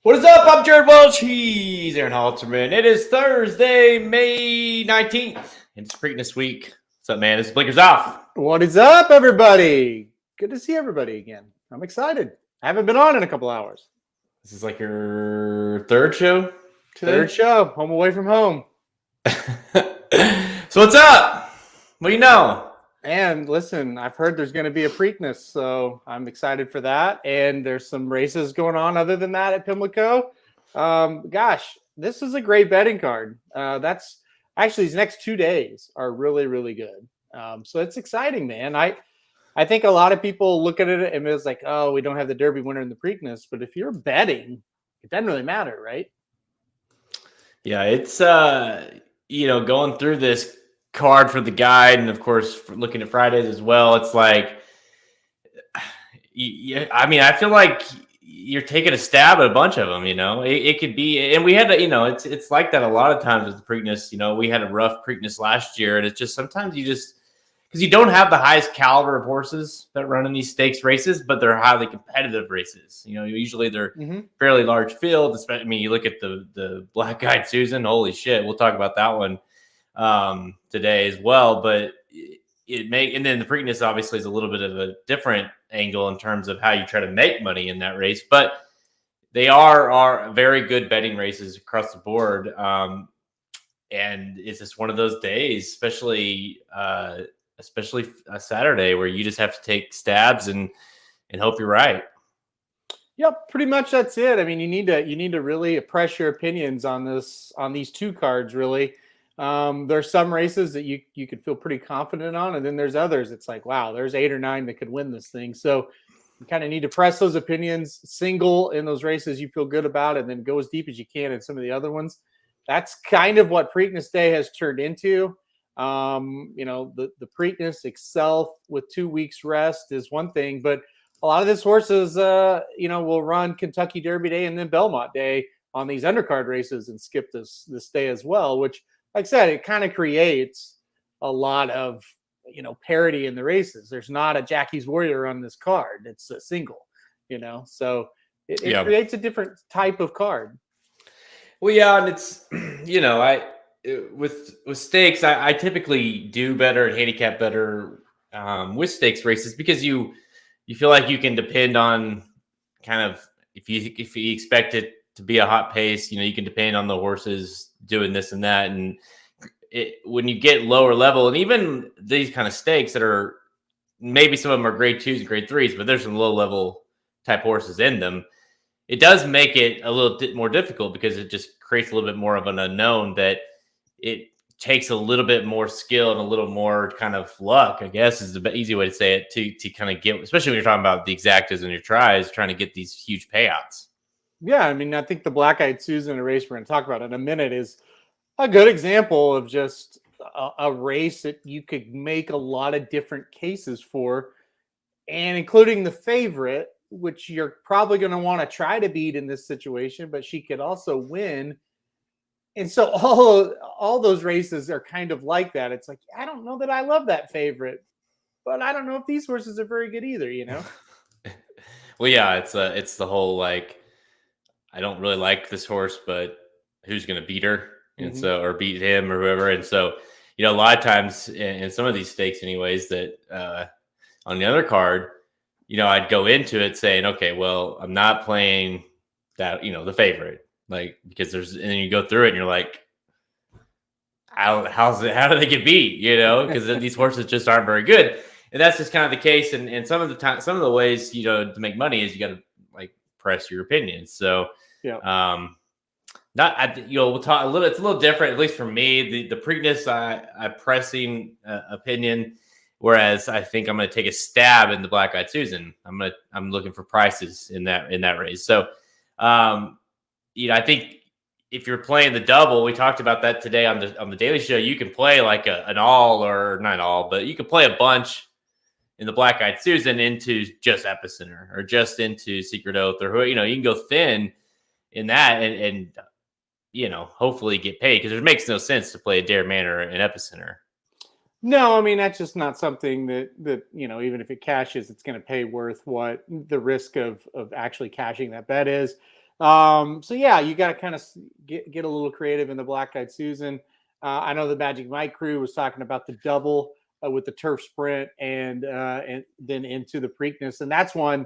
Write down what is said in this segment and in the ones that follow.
What is up? I'm Jared Welch. He's Aaron Halterman. It is Thursday, May 19th. It's Preakness week. What's up, man? This is Blinkers Off. What is up, everybody? Good to see everybody again. I'm excited. I haven't been on in a couple hours. This is like your third show today? Third show. Home away from home. So what's up? What do you know? And listen, I've heard there's going to be a Preakness, so I'm excited for that. And there's some races going on other than that at Pimlico. Gosh, this is a great betting card. That's actually these next 2 days are really, really good. So it's exciting, man. I think a lot of people look at it and it's like, oh, we don't have the Derby winner in the Preakness. But if you're betting, it doesn't really matter, right? Yeah, it's going through this card for the guide, and of course looking at Fridays as well. It's like, I feel like you're taking a stab at a bunch of them. It could be, and we had to, it's like that a lot of times with the Preakness. We had a rough Preakness last year, and it's just sometimes you just, because you don't have the highest caliber of horses that run in these stakes races, but they're highly competitive races. Usually they're fairly large fields. You look at the Black Eyed Susan. Holy shit, we'll talk about that one today as well. But and then the Preakness obviously is a little bit of a different angle in terms of how you try to make money in that race. But they are very good betting races across the board. And it's just one of those days, especially a Saturday, where you just have to take stabs and hope you're right. Yep, pretty much that's it. I mean, you need to really press your opinions on these two cards, really. There's some races that you could feel pretty confident on, and then there's others. It's like, wow, there's 8 or 9 that could win this thing. So you kind of need to press those opinions, single in those races you feel good about, and then go as deep as you can in some of the other ones. That's kind of what Preakness Day has turned into. The Preakness itself with 2 weeks rest is one thing, but a lot of these horses, will run Kentucky Derby Day and then Belmont Day on these undercard races and skip this day as well, which, like I said, it kind of creates a lot of, parity in the races. There's not a Jackie's Warrior on this card. It's a single, so it creates a different type of card. Well, yeah. And it's, with stakes, I typically do better and handicap better with stakes races, because you feel like you can depend on kind of, if you expect it to be a hot pace, you can depend on the horses doing this and that. And when you get lower level, and even these kind of stakes that are, maybe some of them are grade 2s and grade 3s, but there's some low level type horses in them, it does make it a little bit more difficult, because it just creates a little bit more of an unknown, that it takes a little bit more skill and a little more kind of luck, I guess is the easy way to say it, to kind of get, especially when you're talking about the exactas and your tries, trying to get these huge payouts. Yeah, I think the Black Eyed Susan, a race we're going to talk about in a minute, is a good example of just a race that you could make a lot of different cases for, and including the favorite, which you're probably going to want to try to beat in this situation, but she could also win. And so all those races are kind of like that. It's like, I don't know that I love that favorite, but I don't know if these horses are very good either, Well, yeah, it's the whole, like, I don't really like this horse, but who's going to beat her? And so, or beat him or whoever. And so, a lot of times in some of these stakes anyways, that on the other card, I'd go into it saying, okay, well, I'm not playing that, the favorite, like, because and then you go through it and you're like, how do they get beat? Because these horses just aren't very good. And that's just kind of the case. And some of the ways, to make money is you got to, like, press your opinions. So, yeah. We'll talk a little. It's a little different, at least for me. The Preakness, I pressing opinion, whereas I think I'm going to take a stab in the Black Eyed Susan. I'm looking for prices in that race. So, I think if you're playing the double, we talked about that today on the Daily Show. You can play like an all, or not all, but you can play a bunch in the Black Eyed Susan into just Epicenter or just into Secret Oath, or you can go thin in that and hopefully get paid, because it makes no sense to play a Dare Manor and Epicenter. No, that's just not something that even if it cashes, it's going to pay worth what the risk of actually cashing that bet is. So yeah, you got to kind of get a little creative in the Black-Eyed Susan. I know the Magic Mike crew was talking about the double with the turf sprint and then into the Preakness, and that's one.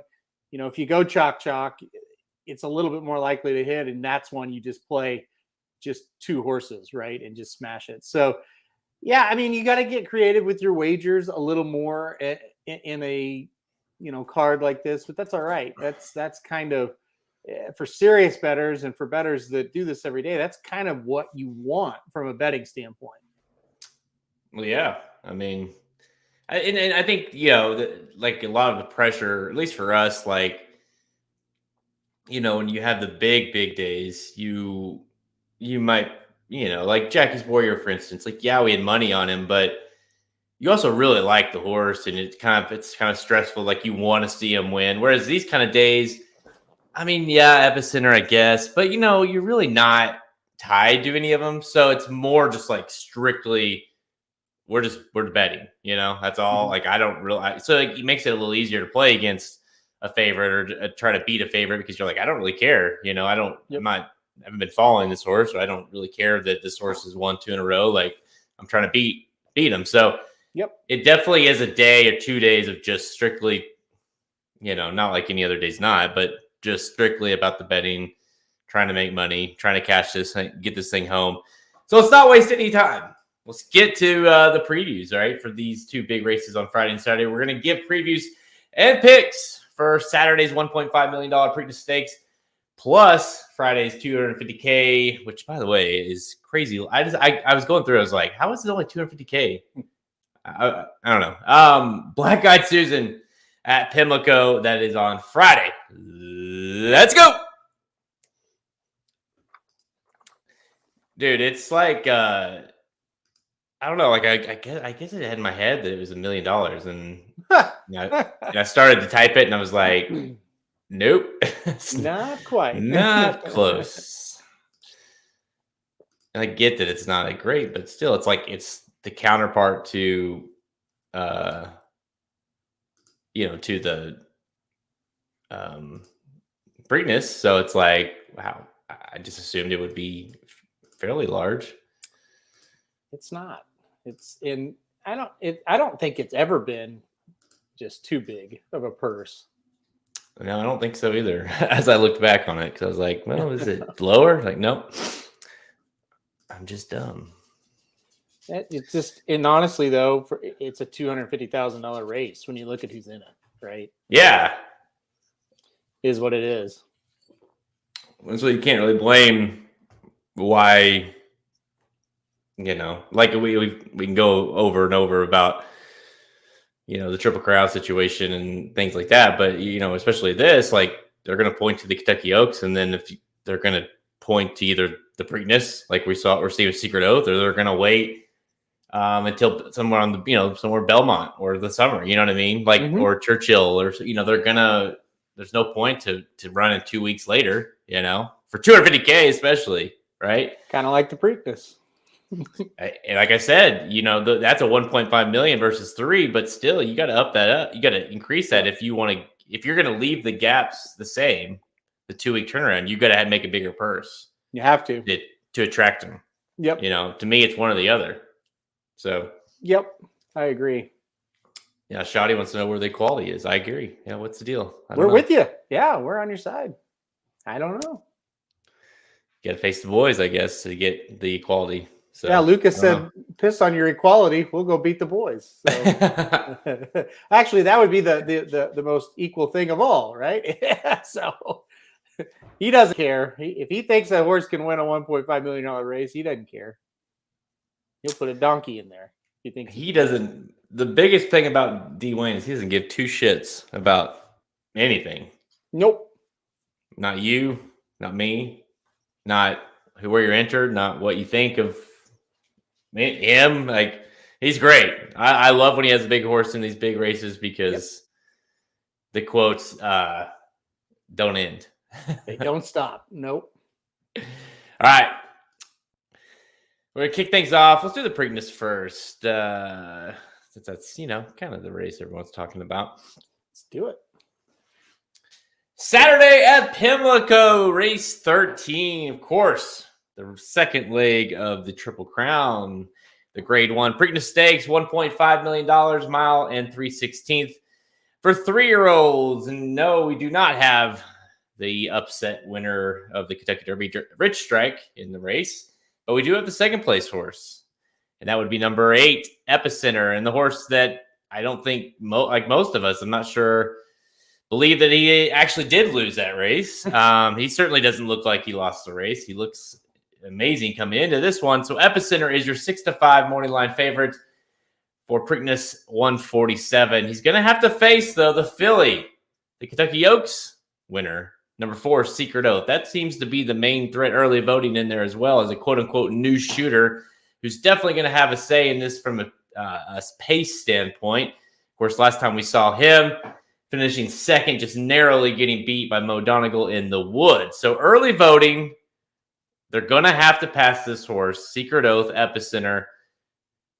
If you go chalk, it's a little bit more likely to hit, and that's one you just play just 2 horses, right, and just smash it. So yeah, I mean, you got to get creative with your wagers a little more in a card like this, but that's all right. That's kind of for serious bettors and for bettors that do this every day. That's kind of what you want from a betting standpoint. Well, yeah, I mean, and I think like a lot of the pressure, at least for us, like when you have the big days, you might like Jackie's Warrior, for instance. Like, yeah, we had money on him, but you also really like the horse, and it's kind of stressful. Like, you want to see him win. Whereas these kind of days, I mean, yeah, Epicenter, I guess, but you're really not tied to any of them. So it's more just like strictly, we're betting. That's all. Mm-hmm. Like, I don't really. So it makes it a little easier to play against a favorite or try to beat a favorite because you're like, I don't really care. I don't. Yep. I haven't been following this horse, or I don't really care that this horse has won 2 in a row. Like, I'm trying to beat him. So yep, it definitely is a day or 2 days of just strictly, not like any other day's not, but just strictly about the betting, trying to make money, trying to get this thing home. So let's not waste any time. Let's get to the previews, all right, for these 2 big races on Friday and Saturday. We're going to give previews and picks for Saturday's $1.5 million Preakness Stakes, plus Friday's $250K, which, by the way, is crazy. I was going through. I was like, how is it only $250K? I don't know. Black-Eyed Susan at Pimlico. That is on Friday. Let's go, dude. It's like I don't know. Like, I guess it had in my head that it was $1 million, and I started to type it, and I was like, nope, not quite, not close. And I get that it's not that great, but still, it's like it's the counterpart to, to the Preakness. So it's like, wow, I just assumed it would be fairly large. It's not. I don't think it's ever been just too big of a purse. No, I don't think so either. As I looked back on it, because I was like, well, is it lower? Like, nope. I'm just dumb. It's just, and honestly though, it's a $250,000 race when you look at who's in it, right? Yeah, is what it is. So you can't really blame why. Like we can go over and over about the Triple Crown situation and things like that, but especially this, like, they're going to point to the Kentucky Oaks, and then if they're going to point to either the Preakness, like we're seeing with Secret Oath, or they're going to wait until somewhere on the somewhere Belmont or the Summer, you know what I mean, like, or Churchill, or they're gonna. There's no point to run it 2 weeks later, for $250K especially, right? Kind of like the Preakness. And like I said, that's a 1.5 million versus 3, but still, you got to up that up. You got to increase that if you're going to leave the gaps the same, the 2-week turnaround. You got to make a bigger purse. You have to attract them. Yep. To me, it's one or the other. So. Yep, I agree. Yeah, Shoddy wants to know where the equality is. I agree. Yeah, what's the deal? We're with you. Yeah, we're on your side. I don't know. You got to face the boys, I guess, to get the equality. So, yeah, Lucas said, piss on your equality. We'll go beat the boys. So. Actually, that would be the most equal thing of all, right? So he doesn't care. If he thinks that horse can win a $1.5 million race, he doesn't care. He'll put a donkey in there. You think he doesn't? The biggest thing about D. Wayne is he doesn't give 2 shits about anything. Nope. Not you, not me, not where you're entered, not what you think of him. Like, he's great. I love when he has a big horse in these big races because the quotes don't end. They don't stop. Nope. All right. We're going to kick things off. Let's do the Preakness first. Since that's, kind of the race everyone's talking about. Let's do it. Saturday at Pimlico Race 13, of course, the second leg of the Triple Crown, the Grade 1 Preakness Stakes, $1.5 million, mile and 3/16 for 3-year-olds. And no, we do not have the upset winner of the Kentucky Derby, Rich Strike, in the race, but we do have the second place horse, and that would be number 8, Epicenter, and the horse that I don't think, like most of us, I'm not sure, believe that he actually did lose that race. He certainly doesn't look like he lost the race. He looks amazing coming into this one. So Epicenter is your 6-5 morning line favorite for Preakness 147. He's going to have to face, though, the filly, the Kentucky Oaks winner, number 4, Secret Oath. That seems to be the main threat. Early voting in there as well as a quote-unquote new shooter who's definitely going to have a say in this from a pace standpoint. Of course, last time we saw him finishing second, just narrowly getting beat by Mo Donegal in the woods. So early voting, they're going to have to pass this horse, Secret Oath, Epicenter.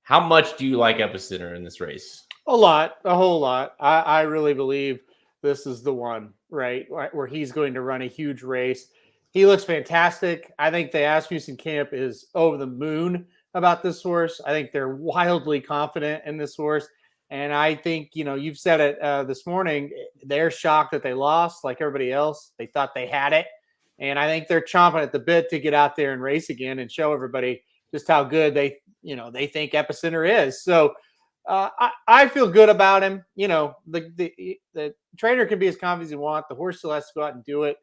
How much do you like Epicenter in this race? A lot, a whole lot. I really believe this is the one, right, where he's going to run a huge race. He looks fantastic. I think the Asmussen camp is over the moon about this horse. I think they're wildly confident in this horse. And I think, you've said it this morning, they're shocked that they lost like everybody else. They thought they had it. And I think they're chomping at the bit to get out there and race again and show everybody just how good they think Epicenter is. So I feel good about him. The trainer can be as confident as you want. The horse still has to go out and do it.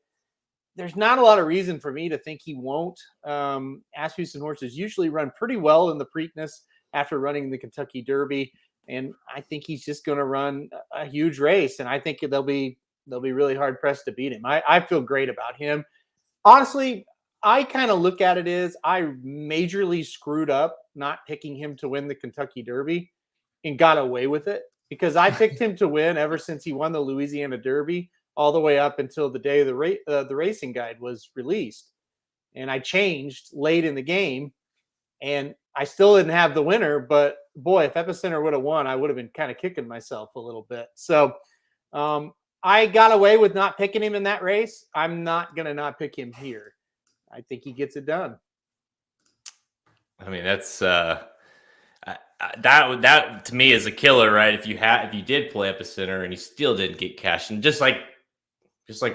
There's not a lot of reason for me to think he won't. Asmussen horses usually run pretty well in the Preakness after running the Kentucky Derby. And I think he's just going to run a huge race. And I think they'll be really hard pressed to beat him. I feel great about him. Honestly, I kind of look at it as I majorly screwed up not picking him to win the Kentucky Derby and got away with it because I picked him to win ever since he won the Louisiana Derby all the way up until the day the racing guide was released. And I changed late in the game and I still didn't have the winner, but boy, if Epicenter would have won, I would have been kind of kicking myself a little bit. So I got away with not picking him in that race. I'm not going to not pick him here. I think he gets it done. I mean, that's that to me is a killer, right? If you did play Epicenter and you still didn't get cash, and just like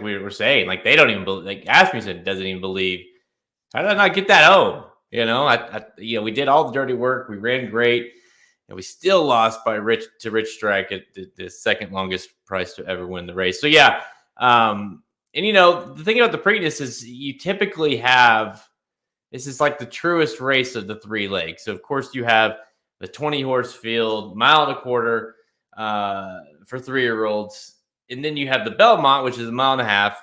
we were saying, like they don't even believe, like Asmussen doesn't even believe. How did I not get that home? We did all the dirty work. We ran great, and we still lost by Rich Strike at the second longest price to ever win the race. So yeah, and the thing about the Preakness is you typically have, this is like the truest race of the 3 legs. So of course you have the 20 horse field, 1.25 miles for 3-year-olds, and then you have the Belmont, which is 1.5 miles.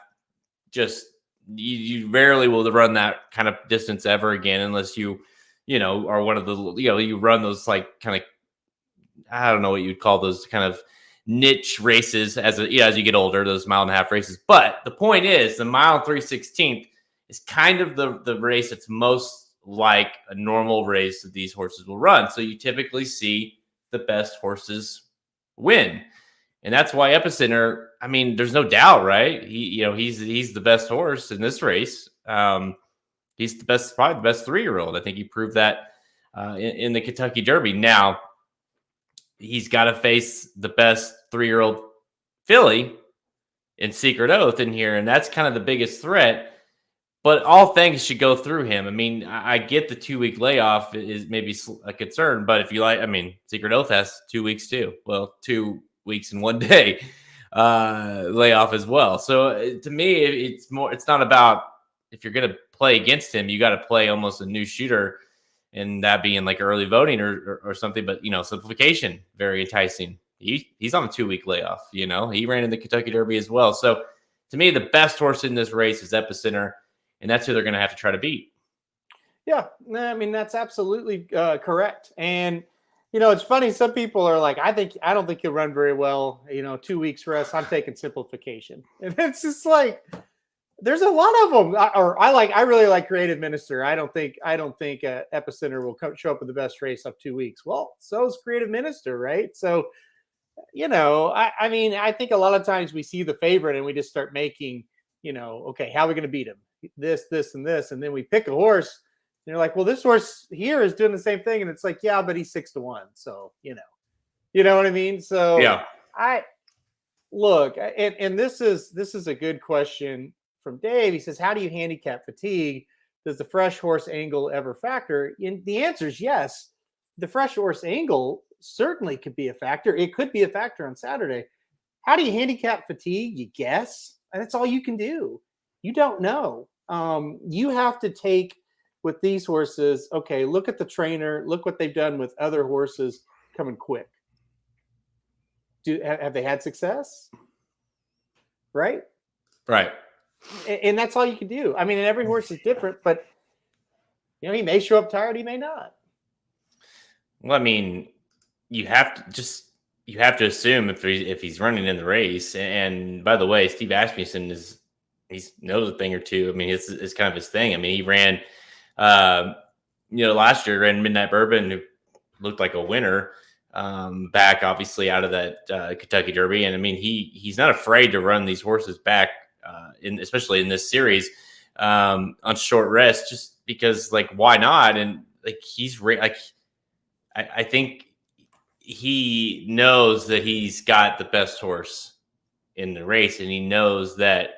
Just you rarely will run that kind of distance ever again, unless you are one of the you run those like kind of, I don't know what you'd call those kind of niche races as you get older, those 1.5 mile races. But the point is, the 1 3/16 is kind of the race that's most like a normal race that these horses will run. So you typically see the best horses win. And that's why Epicenter, I mean, there's no doubt, right? He's the best horse in this race. He's probably the best 3-year-old. I think he proved that in the Kentucky Derby. Now, he's got to face the best 3-year-old filly in Secret Oath in here, and that's kind of the biggest threat. But all things should go through him. I mean, I get the 2-week layoff is maybe a concern, but if you like, I mean, Secret Oath has 2 weeks too. Well, 2 weeks and 1 day layoff as well. So to me, it's not about, if you're going to play against him, you got to play almost a new shooter, and that being like early voting or something. But simplification, very enticing. He's on a 2-week layoff. He ran in the Kentucky Derby as well. So to me, the best horse in this race is Epicenter, and that's who they're going to have to try to beat. Yeah, I mean, that's absolutely correct. And it's funny. Some people are like, I don't think he'll run very well. 2 weeks rest. I'm taking simplification, and it's just like, there's a lot of them. I really like Creative Minister. I don't think Epicenter will show up in the best race of 2 weeks. Well, so is Creative Minister, right? So I mean, I think a lot of times we see the favorite and we just start making, okay, how are we going to beat him? This, and this. And then we pick a horse. And you're like, well, this horse here is doing the same thing. And it's like, yeah, but he's 6-1. So, you know what I mean? So Yeah. I look, and this is a good question from Dave. He says, how do you handicap fatigue? Does the fresh horse angle ever factor? And the answer is yes. The fresh horse angle certainly could be a factor. It could be a factor on Saturday. How do you handicap fatigue? You guess. And that's all you can do. You don't know. You have to take with these horses, okay, look at the trainer, look what they've done with other horses coming quick. Have they had success? Right? Right. And that's all you can do. I mean, and every horse is different, but he may show up tired, he may not. Well, I mean, you have to assume if he's running in the race. And by the way, Steve Asmussen he knows a thing or two. I mean, it's kind of his thing. I mean, he ran, last year ran Midnight Bourbon, who looked like a winner, back obviously out of that Kentucky Derby. And I mean, he's not afraid to run these horses back, especially in this series, on short rest, just because, like, why not? And like I think he knows that he's got the best horse in the race, and he knows that,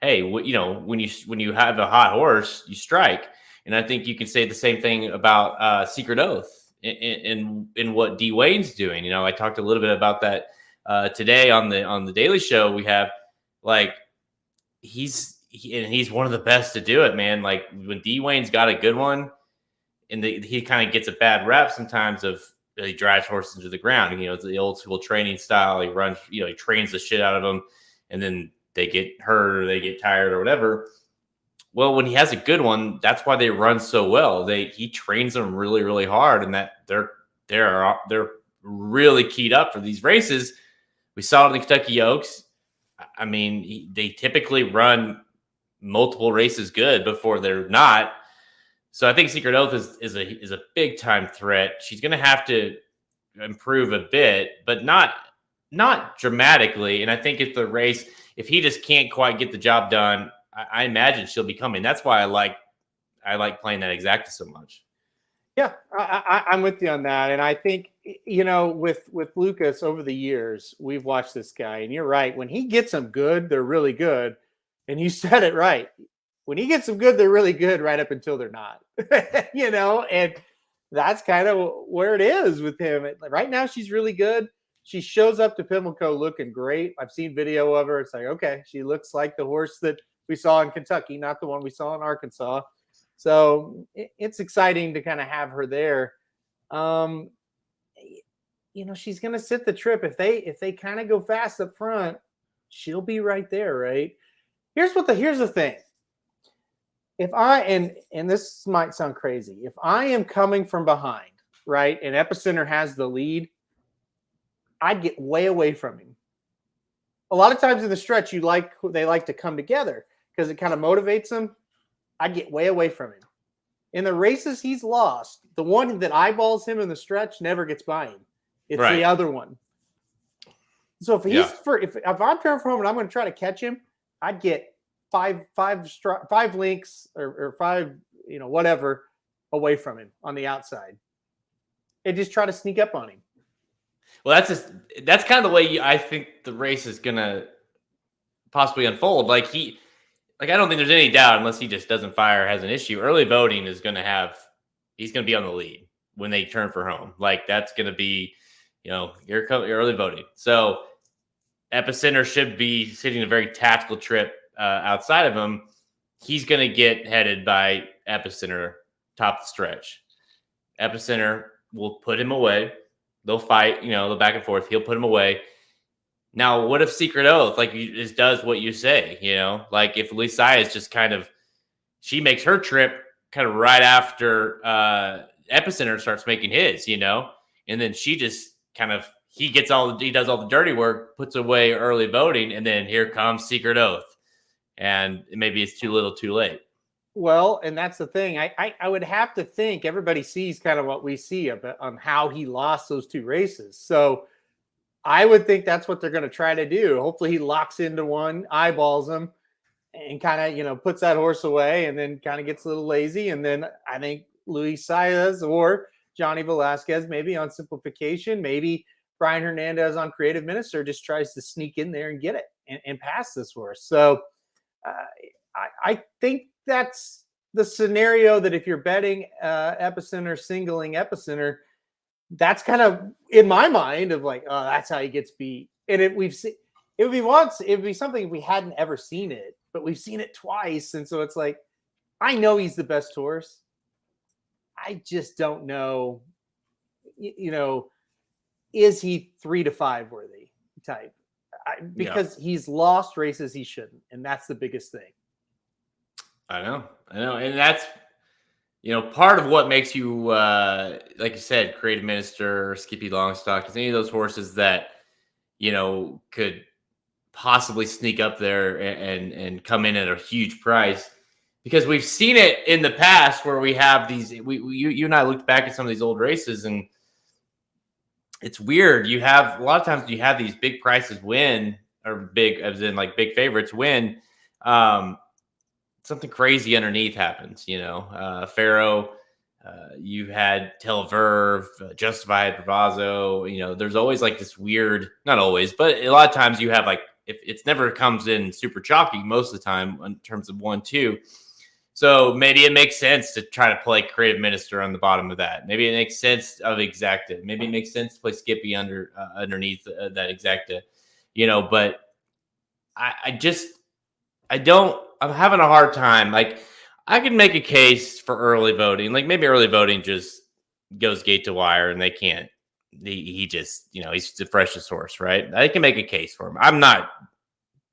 hey, when you have a hot horse, you strike. And I think you can say the same thing about Secret Oath in what D Wayne's doing. I talked a little bit about that today on the Daily Show. We have, like, he's one of the best to do it, man. Like, when D Wayne's got a good one, and he kind of gets a bad rep sometimes of, he drives horses to the ground. It's the old school training style. He runs, he trains the shit out of them, and then they get hurt or they get tired or whatever. Well, when he has a good one, that's why they run so well. He trains them really, really hard, and that they're really keyed up for these races. We saw it in the Kentucky Oaks. I mean, they typically run multiple races good before they're not. So I think Secret Oath is a big time threat. She's going to have to improve a bit, but not dramatically. And I think if he just can't quite get the job done, I imagine she'll be coming. That's why I like playing that exacta so much. Yeah, I'm with you on that. And I think, with Lucas over the years, we've watched this guy, and you're right. When he gets them good, they're really good. And you said it right. When he gets them good, they're really good right up until they're not, and that's kind of where it is with him. Right now, she's really good. She shows up to Pimlico looking great. I've seen video of her. It's like, okay, she looks like the horse that we saw in Kentucky, not the one we saw in Arkansas. So it's exciting to kind of have her there. She's going to sit the trip. If they kind of go fast up front, she'll be right there, right? Here's the thing. If and this might sound crazy, if I am coming from behind, right, and Epicenter has the lead, I'd get way away from him. A lot of times in the stretch, they like to come together because it kind of motivates them. I'd get way away from him. In the races he's lost, the one that eyeballs him in the stretch never gets by him. It's right. The other one. So if I'm turning for home and I'm going to try to catch him, I'd get five links or five, whatever, away from him on the outside, and just try to sneak up on him. Well, that's kind of the way I think the race is gonna possibly unfold. I don't think there's any doubt, unless he just doesn't fire, has an issue. Early voting he's gonna be on the lead when they turn for home. That's gonna be, here comes early voting. So Epicenter should be sitting a very tactical trip outside of him. He's going to get headed by Epicenter top the stretch. Epicenter will put him away. They'll fight, the back and forth. He'll put him away. Now, what if Secret Oath just does what you say? If Lisai is just she makes her trip kind of right after Epicenter starts making his, and then she just he does all the dirty work, puts away early voting, and then here comes Secret Oath. And maybe it's too little too late. Well, and that's the thing. I would have to think everybody sees kind of what we see on how he lost those two races. So I would think that's what they're going to try to do. Hopefully he locks into one, eyeballs him, and kind of, puts that horse away and then kind of gets a little lazy. And then I think Luis Saez or Johnny Velasquez, maybe on simplification, maybe Brian Hernandez on creative minister just tries to sneak in there and get it and pass this horse. So I think that's the scenario that if you're betting Epicenter, singling Epicenter, that's kind of in my mind of like, oh, that's how he gets beat. And it would be something if we hadn't ever seen it, but we've seen it twice. And so it's like, I know he's the best horse. I just don't know, is he 3 to 5 worthy type? Because he's lost races he shouldn't. And that's the biggest thing. I know. And that's, part of what makes you, like you said, creative minister, Skippy Longstock, is any of those horses that, could possibly sneak up there and come in at a huge price. Because we've seen it in the past where we have these, you and I looked back at some of these old races, and it's weird. You have, a lot of times you have these big prices win, or big, as in like big favorites win. Something crazy underneath happens, Pharaoh, you had Tel Verve, Justified Bravazzo, there's always like this weird, not always, but a lot of times you have like, if it's never comes in super chalky most of the time in terms of 1-2. So maybe it makes sense to try to play creative minister on the bottom of that. Maybe it makes sense of exacta. Maybe it makes sense to play Skippy underneath that exacta, but I'm having a hard time. Like, I can make a case for early voting. Like, maybe early voting just goes gate to wire and they can't. He just, he's the freshest horse, right? I can make a case for him. I'm not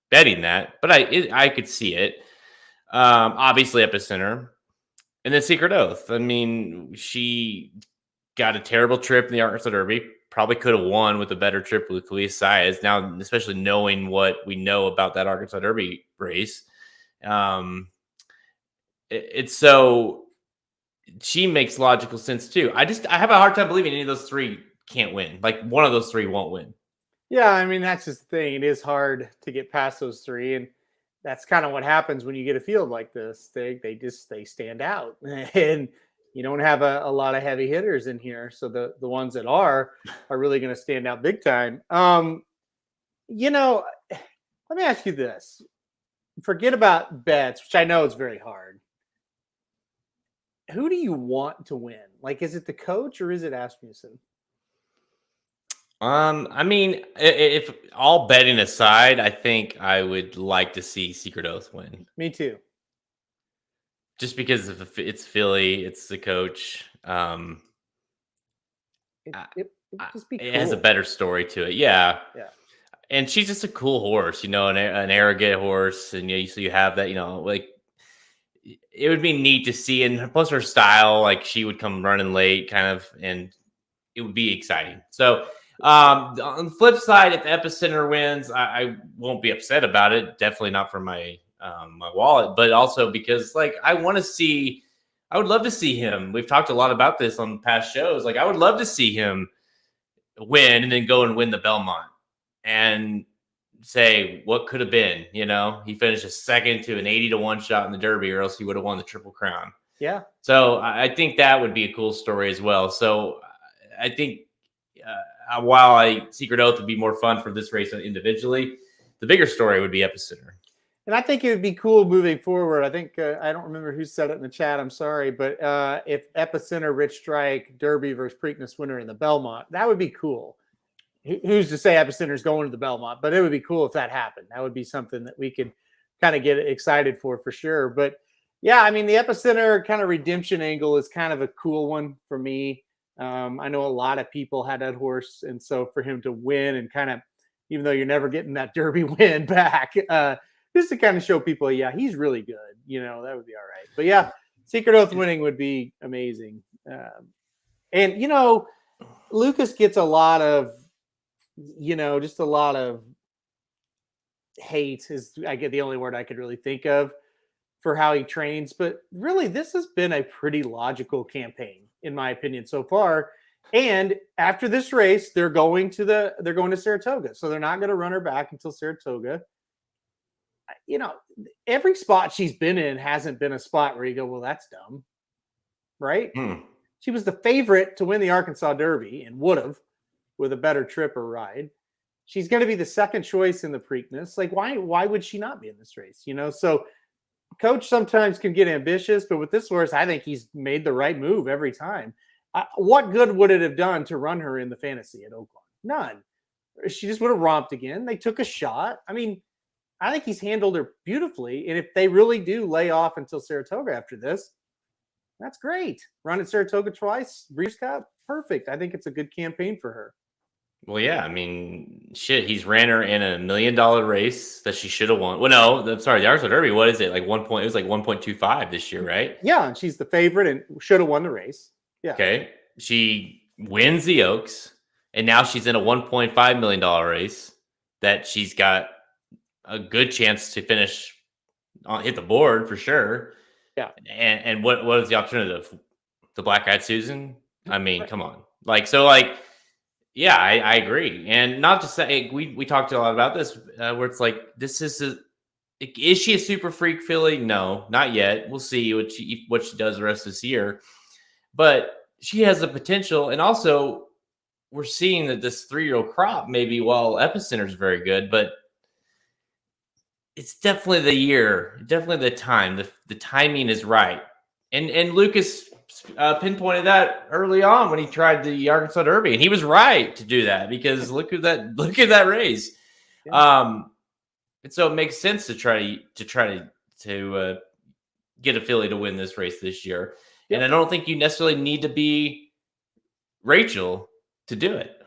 betting that, but I could see it. Obviously Epicenter. And then Secret Oath. I mean, she got a terrible trip in the Arkansas Derby. Probably could have won with a better trip with Luis Saez. Now, especially knowing what we know about that Arkansas Derby race. It's so she makes logical sense too. I have a hard time believing any of those three can't win. Like, one of those three won't win. Yeah, I mean, that's just the thing. It is hard to get past those three, and that's kind of what happens when you get a field like this. They stand out, and you don't have a lot of heavy hitters in here. So the ones that are really going to stand out big time. Let me ask you this. Forget about bets, which I know is very hard. Who do you want to win? Like, is it the coach or is it Asmussen? I mean, if all betting aside, I think I would like to see Secret Oath win. Me too. Just because it's Philly, it's the coach. It has a better story to it. Yeah. And she's just a cool horse, an arrogant horse. And so you have that, like, it would be neat to see. And plus her style, like, she would come running late kind of, and it would be exciting. So on the flip side, if Epicenter wins, I won't be upset about it. Definitely not for my wallet, but also because, like, I would love to see him. We've talked a lot about this on past shows. Like, I would love to see him win and then go and win the Belmont and say what could have been. He finished a second to an 80-1 shot in the Derby, or else he would have won the Triple Crown. Yeah. So I think that would be a cool story as well. So I think while Secret Oath would be more fun for this race individually, the bigger story would be Epicenter. And I think it would be cool moving forward. I think I don't remember who said it in the chat. I'm sorry, but if Epicenter, Rich Strike, Derby versus Preakness winner in the Belmont, that would be cool. Who's to say Epicenter's going to the Belmont? But it would be cool if that happened. That would be something that we could kind of get excited for sure. But yeah, I mean, the Epicenter kind of redemption angle is kind of a cool one for me. I know a lot of people had that horse, and so for him to win and kind of, even though you're never getting that Derby win back, just to kind of show people, yeah, he's really good. That would be all right. But yeah, Secret Oath winning would be amazing. And Lucas gets a lot of, just a lot of hate is, I get the only word I could really think of for how he trains. But really, this has been a pretty logical campaign, in my opinion, so far. And after this race, they're going to Saratoga. So they're not going to run her back until Saratoga. You know, every spot she's been in hasn't been a spot where you go, well, that's dumb. Right? She was the favorite to win the Arkansas Derby and would have with a better trip or ride. She's going to be the second choice in the Preakness. Like, why would she not be in this race? You know, so coach sometimes can get ambitious, but with this horse, I think he's made the right move every time. What good would it have done to run her in the fantasy at Oakland? None. She just would have romped again. They took a shot. I mean, I think he's handled her beautifully. And if they really do lay off until Saratoga after this, that's great. Run at Saratoga twice, Breeders' Cup, perfect. I think it's a good campaign for her. Well, yeah, I mean, shit, he's ran her in a $1 million race that she should have won. Well, no, I'm sorry, the Arkansas Derby, what is it? Like 1 point, it was like 1.25 this year, right? Yeah, and she's the favorite and should have won the race. Yeah. Okay. She wins the Oaks, and now she's in a $1.5 million race that she's got a good chance to finish hit the board for sure. Yeah. And what is the alternative? The Black Eyed Susan? I mean, come on. Like, so like, yeah, I agree. And not to say we talked a lot about this where it's like, is she a super freak filly? No, not yet. We'll see what she does the rest of this year. But she has the potential. And also we're seeing that this 3-year-old crop, maybe while Epicenter is very good, but it's definitely the year, definitely the time. The timing is right. And Lucas pinpointed that early on when he tried the Arkansas Derby, and he was right to do that because look at that race. Yeah. And so it makes sense to try to get a filly to win this race this year. Yep. And I don't think you necessarily need to be Rachel to do it.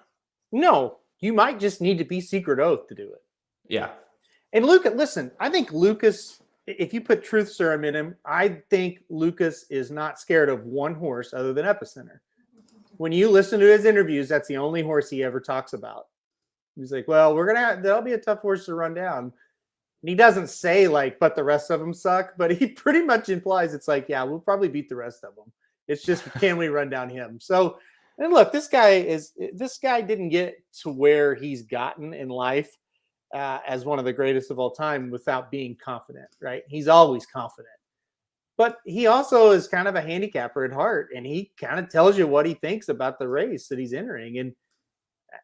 No, you might just need to be Secret Oath to do it. Yeah. And listen, I think Lucas, if you put truth serum in him, I think Lucas is not scared of one horse other than Epicenter. When you listen to his interviews, that's the only horse he ever talks about. He's like, well, there'll be a tough horse to run down. And he doesn't say like, but the rest of them suck, but he pretty much implies it's like, yeah, we'll probably beat the rest of them. It's just, can we run down him? So, and look, this guy didn't get to where he's gotten in life as one of the greatest of all time without being confident, right? He's always confident. But he also is kind of a handicapper at heart, and he kind of tells you what he thinks about the race that he's entering. And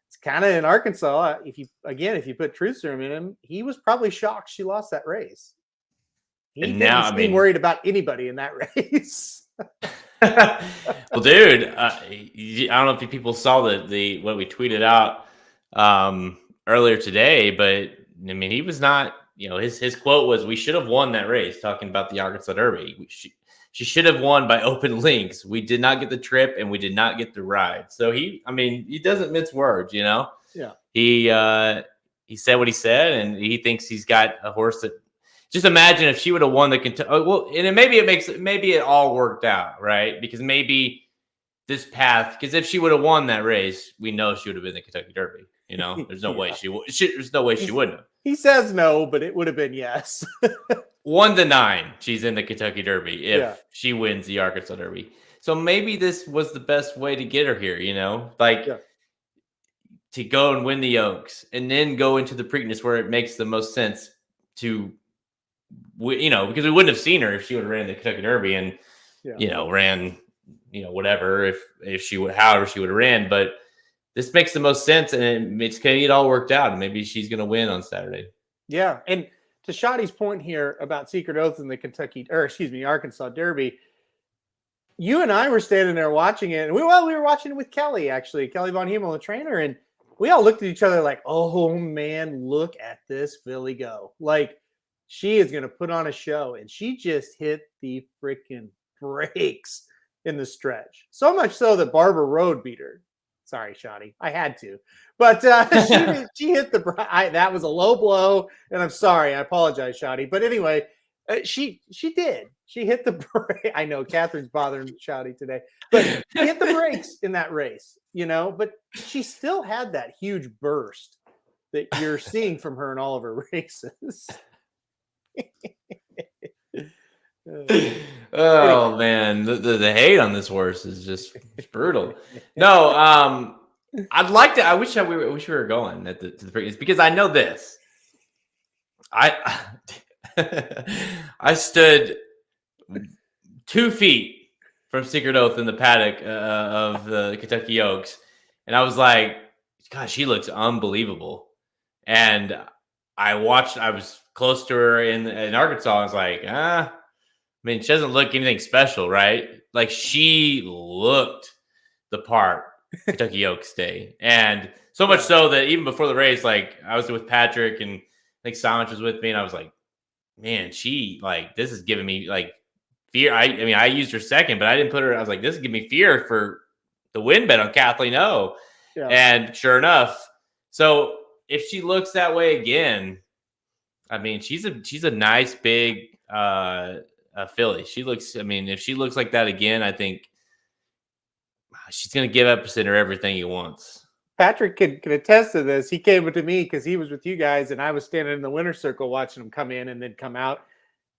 it's kind of in Arkansas, if you put truth serum in him, he was probably shocked she lost that race. He didn't seem worried about anybody in that race. Well, dude, I don't know if people saw what we tweeted out earlier today, but I mean, he was not, his quote was, we should have won that race, talking about the Arkansas Derby. She should have won by open links. We did not get the trip and we did not get the ride. So he doesn't mince words, Yeah. He said what he said, and he thinks he's got a horse that, just imagine if she would have won the Kentucky. Well, and maybe it all worked out, right? Because maybe this path, because if she would have won that race, we know she would have been the Kentucky Derby. There's no way there's no way she wouldn't have. He says no, but it would have been yes. 1-9, she's in the Kentucky Derby if she wins the Arkansas Derby. So maybe this was the best way to get her here, to go and win the Oaks and then go into the Preakness where it makes the most sense to, because we wouldn't have seen her if she would have ran the Kentucky Derby and, ran, whatever, however she would have ran. But this makes the most sense, and it's going to get all worked out, and maybe she's going to win on Saturday. Yeah, and to Shotty's point here about Secret Oath in the Arkansas Derby, you and I were standing there watching it, and we were watching it with Kelly, actually, Kelly Von Hummel, the trainer, and we all looked at each other like, oh, man, look at this filly go. Like, she is going to put on a show, and she just hit the freaking brakes in the stretch. So much so that Barbara Road beat her. Sorry, Shotty. I had to. But she hit that was a low blow, and I'm sorry. I apologize, Shotty. But anyway, she did. She hit the brake. I know Catherine's bothering Shotty today. But she hit the brakes in that race, But she still had that huge burst that you're seeing from her in all of her races. Oh man, the hate on this horse is just brutal. No, I'd like to. I wish we were going to the Preakness because I know this. I I stood 2 feet from Secret Oath in the paddock of the Kentucky Oaks, and I was like, "Gosh, she looks unbelievable." And I watched. I was close to her in Arkansas. I was like, I mean, she doesn't look anything special, right? Like she looked the part Kentucky Oaks Day, and so much so that even before the race, like I was with Patrick and I think Somich was with me, and I was like, man, she like this is giving me like fear. I mean, I used her second, but I didn't put her. I was like, this is giving me fear for the win bet on Kathleen O. Yeah. And sure enough, so if she looks that way again, I mean, she's a nice big filly. She looks. I mean, if she looks like that again, I think she's going to give Epicenter everything he wants. Patrick can attest to this. He came to me because he was with you guys, and I was standing in the winner's circle watching him come in and then come out.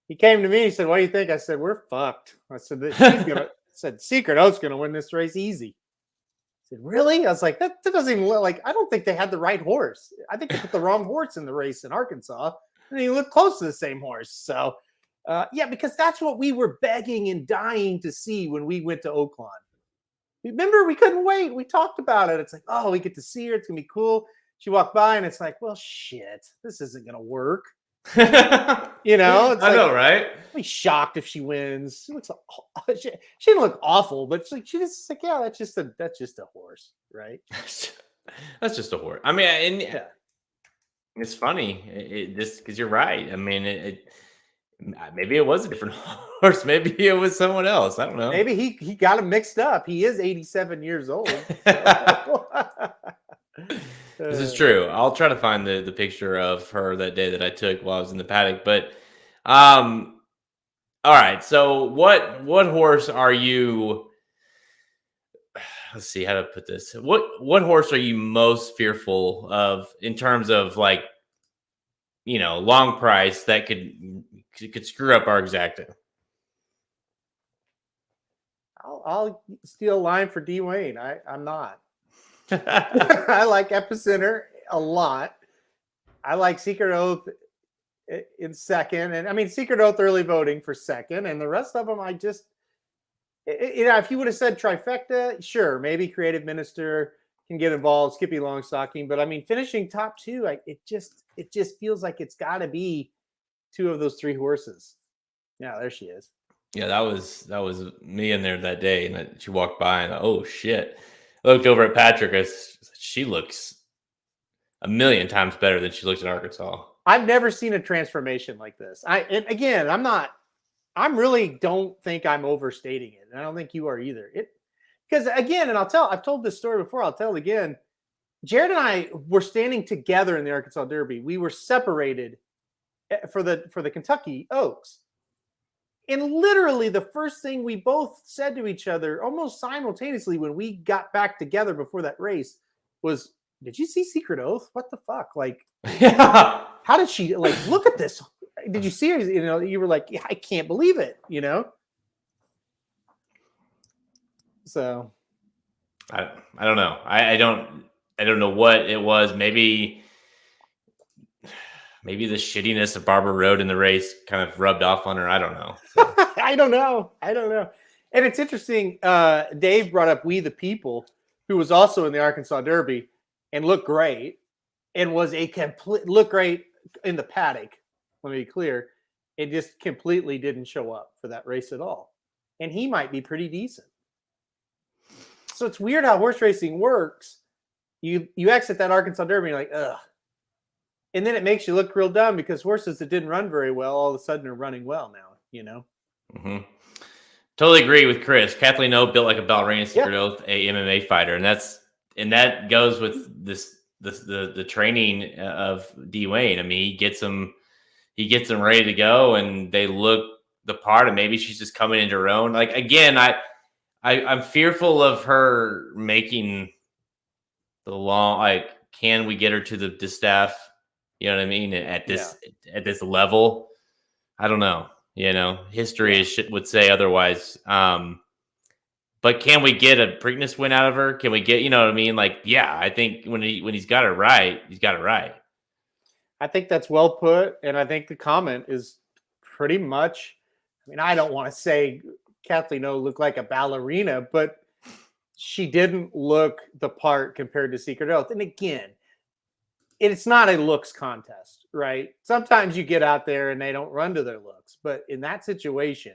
He came to me. He said, "What do you think?" I said, "We're fucked." I said, "She's gonna." Said, "Secret Oath's gonna win this race easy." I said, "Really?" I was like, "That doesn't even look like." I don't think they had the right horse. I think they put the wrong horse in the race in Arkansas, and he looked close to the same horse. So, yeah, because that's what we were begging and dying to see when we went to Oaklawn. Remember, we couldn't wait. We talked about it. It's like, oh, we get to see her. It's going to be cool. She walked by, and it's like, well, shit, this isn't going to work. You know? It's I know, right? I'll be shocked if she wins. She looks, she didn't look awful, but she just like, yeah, that's just a horse, right? That's just a horse. I mean, and it's funny, just because you're right. I mean, maybe it was a different horse. Maybe it was someone else. I don't know. Maybe he got him mixed up. He is 87 years old. This is true. I'll try to find the picture of her that day that I took while I was in the paddock. But, all right. So what horse are you? Let's see how to put this. What horse are you most fearful of in terms of like, long price that could screw up our exacta? I'll steal a line for D Wayne. I'm not. I like Epicenter a lot. I like Secret Oath in second, and I mean Secret Oath early voting for second, and the rest of them I just, if you would have said trifecta, sure, maybe Creative Minister can get involved, Skippy Longstocking, but I mean finishing top two, it just feels like it's got to be two of those three horses. Yeah, there she is. Yeah, that was me in there that day, and she walked by, and oh shit. I looked over at Patrick. She looks a million times better than she looks in Arkansas. I've never seen a transformation like this. I really don't think I'm overstating it. And I don't think you are either. Because again, and I've told this story before, I'll tell it again. Jared and I were standing together in the Arkansas Derby. We were separated for the Kentucky Oaks. And literally the first thing we both said to each other almost simultaneously when we got back together before that race was, did you see Secret Oath? What the fuck? Like, yeah. How did she, like, look at this? Did you see her? You were like, yeah, I can't believe it, So. I don't know. I don't know what it was. Maybe the shittiness of Barbara Road in the race kind of rubbed off on her. I don't know. So. I don't know. And it's interesting. Dave brought up We the People, who was also in the Arkansas Derby and looked great and was looked great in the paddock. Let me be clear. It just completely didn't show up for that race at all. And he might be pretty decent. So it's weird how horse racing works. You exit that Arkansas Derby and you're like, ugh. And then it makes you look real dumb because horses that didn't run very well all of a sudden are running well now, Mm-hmm. Totally agree with Chris. Kathleen O built like a ballerina, Secret Oath, a MMA fighter, and that goes with the training of D Wayne. I mean, he gets them ready to go, and they look the part. And maybe she's just coming into her own. Like again, I'm fearful of her making the long. Like, can we get her to the distaff? You know what I mean? At this level, I don't know. You know, history would say otherwise. But can we get a Preakness win out of her? Can we get, you know what I mean? Like, yeah, I think when he's got it right, he's got it right. I think that's well put, and I think the comment is pretty much. I mean, I don't want to say Kathleen O looked like a ballerina, but she didn't look the part compared to Secret Oath. And again, it's not a looks contest, right? Sometimes you get out there and they don't run to their looks, but in that situation,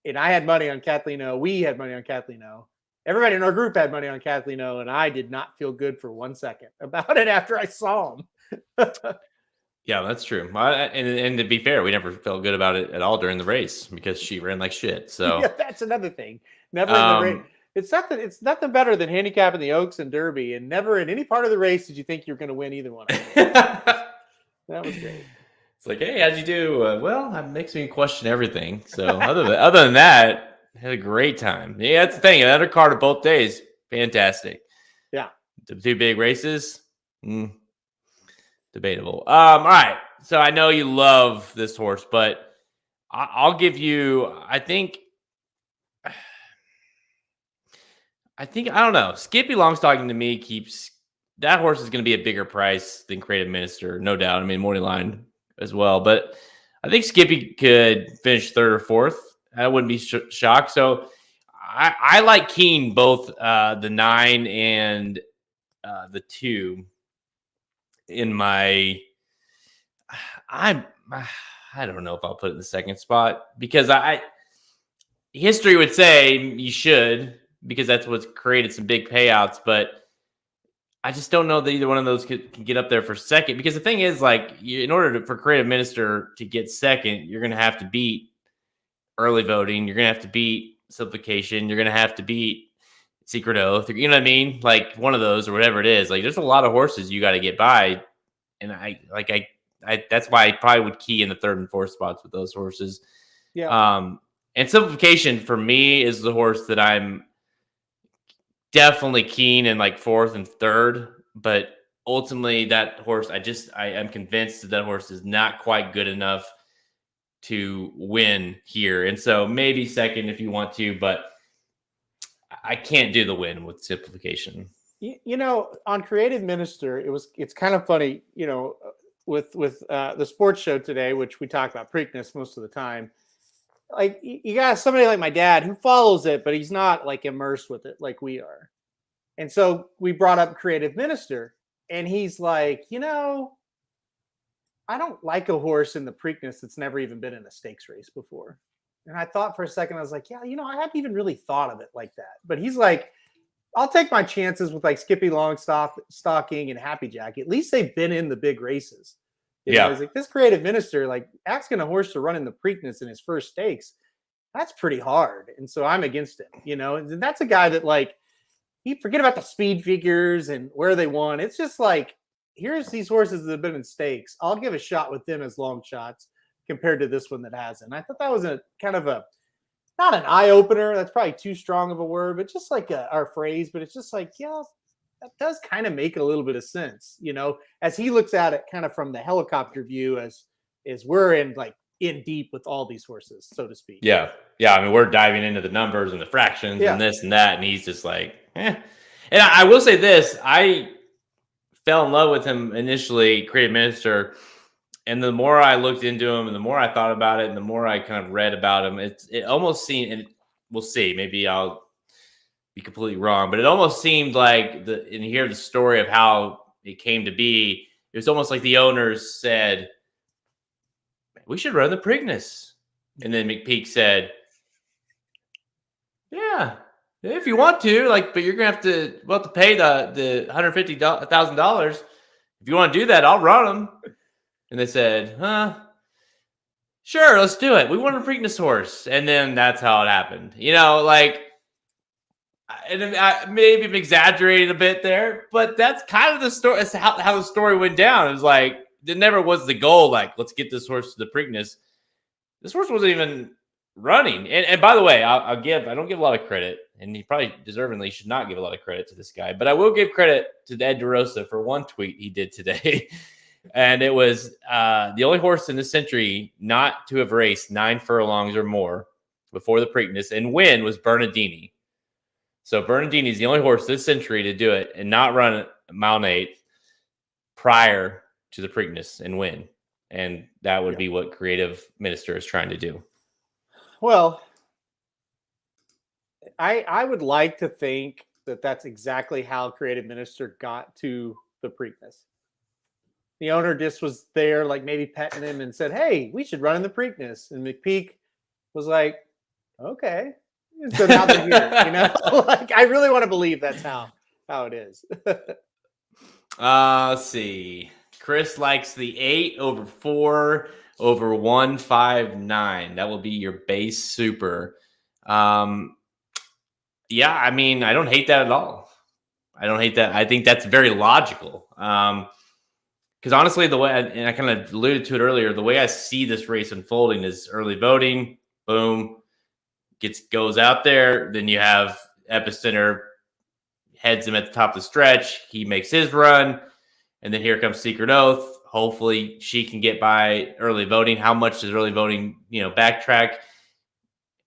and I had money on Kathleen O. We had money on Kathleen O. Everybody in our group had money on Kathleen O. And I did not feel good for 1 second about it after I saw him. Yeah, that's true. And to be fair, we never felt good about it at all during the race because she ran like shit. So yeah, that's another thing. Never in the race. It's nothing better than handicapping the Oaks and Derby, and never in any part of the race did you think you're going to win either one of them. That was great. It's like, hey, how'd you do? Well, that makes me question everything. So other than that, had a great time. Yeah, that's the thing. Another card of both days, fantastic. Yeah, the 2 big races, debatable. All right. So I know you love this horse, but I'll give you. I don't know. Skippy Longstocking to me that horse is going to be a bigger price than Creative Minister, no doubt. I mean, morning line as well, but I think Skippy could finish 3rd or 4th. I wouldn't be shocked. So I like Keen both the 9 and the 2 in my. I don't know if I'll put it in the 2nd spot because history would say you should, because that's what's created some big payouts, but I just don't know that either one of those can get up there for 2nd, because the thing is, like, in order for Creative Minister to get 2nd, you're going to have to beat early voting. You're going to have to beat simplification. You're going to have to beat Secret Oath. You know what I mean? Like one of those or whatever it is. Like there's a lot of horses you got to get by. And I that's why I probably would key in the 3rd and 4th spots with those horses. Yeah. And simplification for me is the horse that I'm definitely keen in like 4th and 3rd, but ultimately that horse, I am convinced that horse is not quite good enough to win here. And so maybe 2nd if you want to, but I can't do the win with simplification. You know, on Creative Minister, it's kind of funny, you know, with the sports show today, which we talk about Preakness most of the time. Like you got somebody like my dad who follows it, but he's not like immersed with it like we are. And so we brought up Creative Minister, and he's like, you know, I don't like a horse in the Preakness that's never even been in a stakes race before. And I thought for a second, I was like, yeah, you know, I hadn't even really thought of it like that. But he's like, I'll take my chances with like Skippy Longstocking and Happy Jack. At least they've been in the big races. You know, I was like, this Creative Minister, like asking a horse to run in the Preakness in his first stakes, that's pretty hard. And so I'm against it, you know, and that's a guy that like, he forget about the speed figures and where they won. It's just like, here's these horses that have been in stakes. I'll give a shot with them as long shots compared to this one that hasn't. I thought that was a kind of a, not an eye opener. That's probably too strong of a word, but just like our phrase, but it's just like, yeah, that does kind of make a little bit of sense, you know, as he looks at it kind of from the helicopter view as we're in deep with all these horses, so to speak. Yeah. Yeah. I mean, we're diving into the numbers and the fractions and this and that. And he's just like, eh. And I will say this, I fell in love with him initially, Creative Minister. And the more I looked into him and the more I thought about it and the more I kind of read about him, it almost seemed, and we'll see, maybe I'll be completely wrong, but it almost seemed like and you hear the story of how it came to be. It was almost like the owners said, we should run the Preakness. And then McPeak said, yeah, if you want to, like, but you're going to have to pay the $150,000. If you want to do that, I'll run them. And they said, sure, let's do it. We want a Preakness horse. And then that's how it happened. You know, like, and maybe I'm exaggerating a bit there, but that's kind of the story. That's how the story went down. It was like, it never was the goal, like, let's get this horse to the Preakness. This horse wasn't even running. And by the way, I don't give a lot of credit, and he probably deservingly should not give a lot of credit to this guy, but I will give credit to Ed DeRosa for one tweet he did today. And it was the only horse in this century not to have raced 9 furlongs or more before the Preakness and win was Bernardini. So Bernardini is the only horse this century to do it and not run a mile and 8 prior to the Preakness and win. And that would be what Creative Minister is trying to do. Well, I would like to think that that's exactly how Creative Minister got to the Preakness. The owner just was there, like maybe petting him and said, "Hey, we should run in the Preakness." And McPeak was like, "Okay." And so now they're here, you know. Like I really want to believe that's how it is. Let's see. Chris likes the 8 over 4 over 159. That will be your base super. Yeah, I mean, I don't hate that at all. I don't hate that. I think that's very logical. Because honestly, the way, and I kind of alluded to it earlier, the way I see this race unfolding is early voting, boom, goes out there. Then you have Epicenter heads him at the top of the stretch. He makes his run. And then here comes Secret Oath. Hopefully she can get by early voting. How much does early voting, backtrack?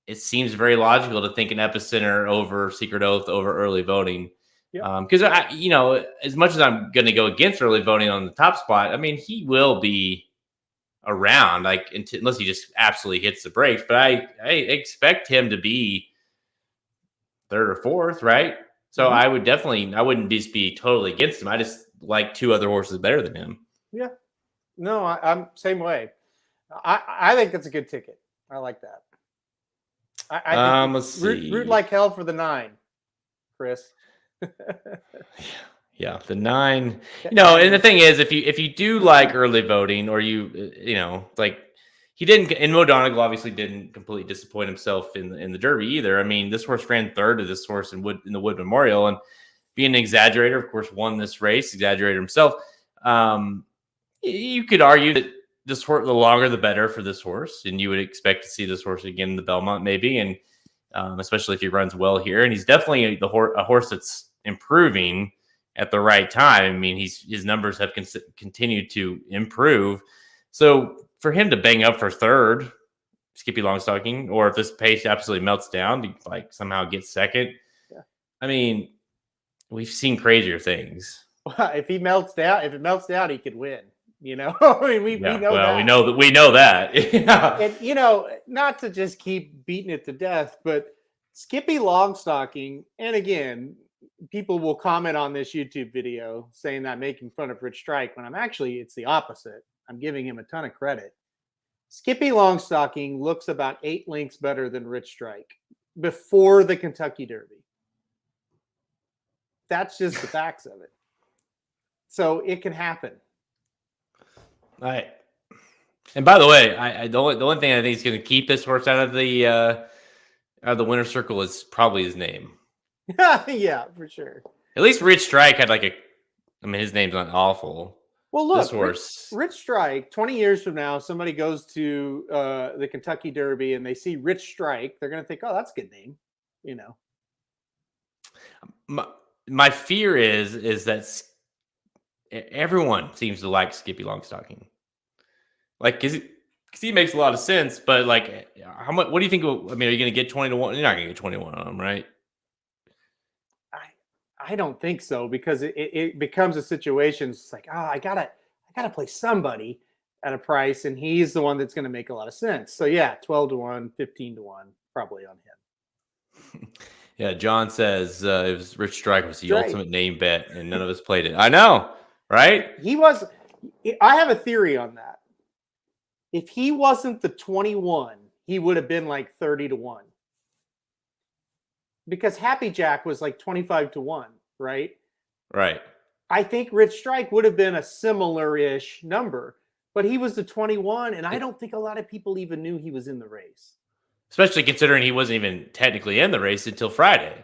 It seems very logical to think an Epicenter over Secret Oath over early voting. Because, as much as I'm going to go against early voting on the top spot, I mean, he will be around, like, unless he just absolutely hits the brakes. But I expect him to be third or fourth, right? So I wouldn't just be totally against him. I just like 2 other horses better than him. Yeah. No, I'm same way. I think that's a good ticket. I like that. I think let's see. Root like hell for the 9, Chris. Yeah, the 9. And the thing is, if you do like early voting, or like he didn't, and Mo Donegal obviously didn't completely disappoint himself in the Derby either. I mean, this horse ran third to this horse in the Wood Memorial, and being an exaggerator, of course, won this race. Exaggerator himself. You could argue that this horse, the longer the better for this horse, and you would expect to see this horse again in the Belmont, maybe, and especially if he runs well here. And he's definitely a horse that's improving at the right time. I mean, his numbers have continued to improve. So for him to bang up for third, Skippy Longstocking, or if this pace absolutely melts down, to like somehow get second. Yeah. I mean, we've seen crazier things. If it melts down, he could win. I mean, we know that. We know that. Yeah. And not to just keep beating it to death, but Skippy Longstocking, and again, people will comment on this YouTube video saying that I'm making fun of Rich Strike, when it's the opposite. I'm giving him a ton of credit. Skippy Longstocking looks about 8 lengths better than Rich Strike before the Kentucky Derby. That's just the facts of it. So it can happen. All right. And by the way, the only thing I think is going to keep this horse out of the winner's circle is probably his name. Yeah, for sure. At least Rich Strike had his name's not awful. Well, look, this horse, Rich Strike, 20 years from now, somebody goes to the Kentucky Derby and they see Rich Strike, they're going to think, oh, that's a good name, My fear is that everyone seems to like Skippy Longstocking. Like, because he makes a lot of sense, but like, how much? What do you think? Are you going to get 20 to 1? You're not going to get 21 on him, right? I don't think so, because it becomes a situation. It's like, I gotta play somebody at a price, and he's the one that's going to make a lot of sense. So yeah, 12 to 1, 15 to 1, probably on him. Yeah, John says it was Rich Strike was the ultimate name bet, and none of us played it. I know, right? I have a theory on that. If he wasn't the 21, he would have been like 30 to 1. Because Happy Jack was like 25 to 1, right? Right. I think Rich Strike would have been a similar-ish number, but he was the 21, and I don't think a lot of people even knew he was in the race. Especially considering he wasn't even technically in the race until Friday.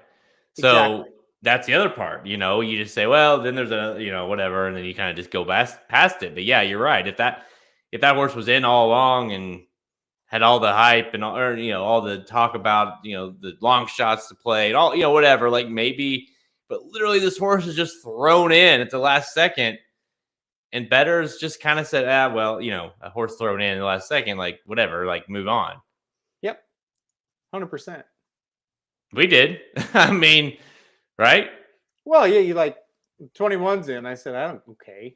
So That's the other part. You just say, well, then there's whatever, and then you kind of just go past it. But yeah, you're right. If that horse was in all along and had all the hype and all the talk about, the long shots to play and all, whatever, like maybe, but literally this horse is just thrown in at the last second. and bettors just kind of said, well, a horse thrown in the last second, like whatever, like move on. Yep. 100%. We did. I mean, right? Well, yeah, you like 21's in. I said, okay.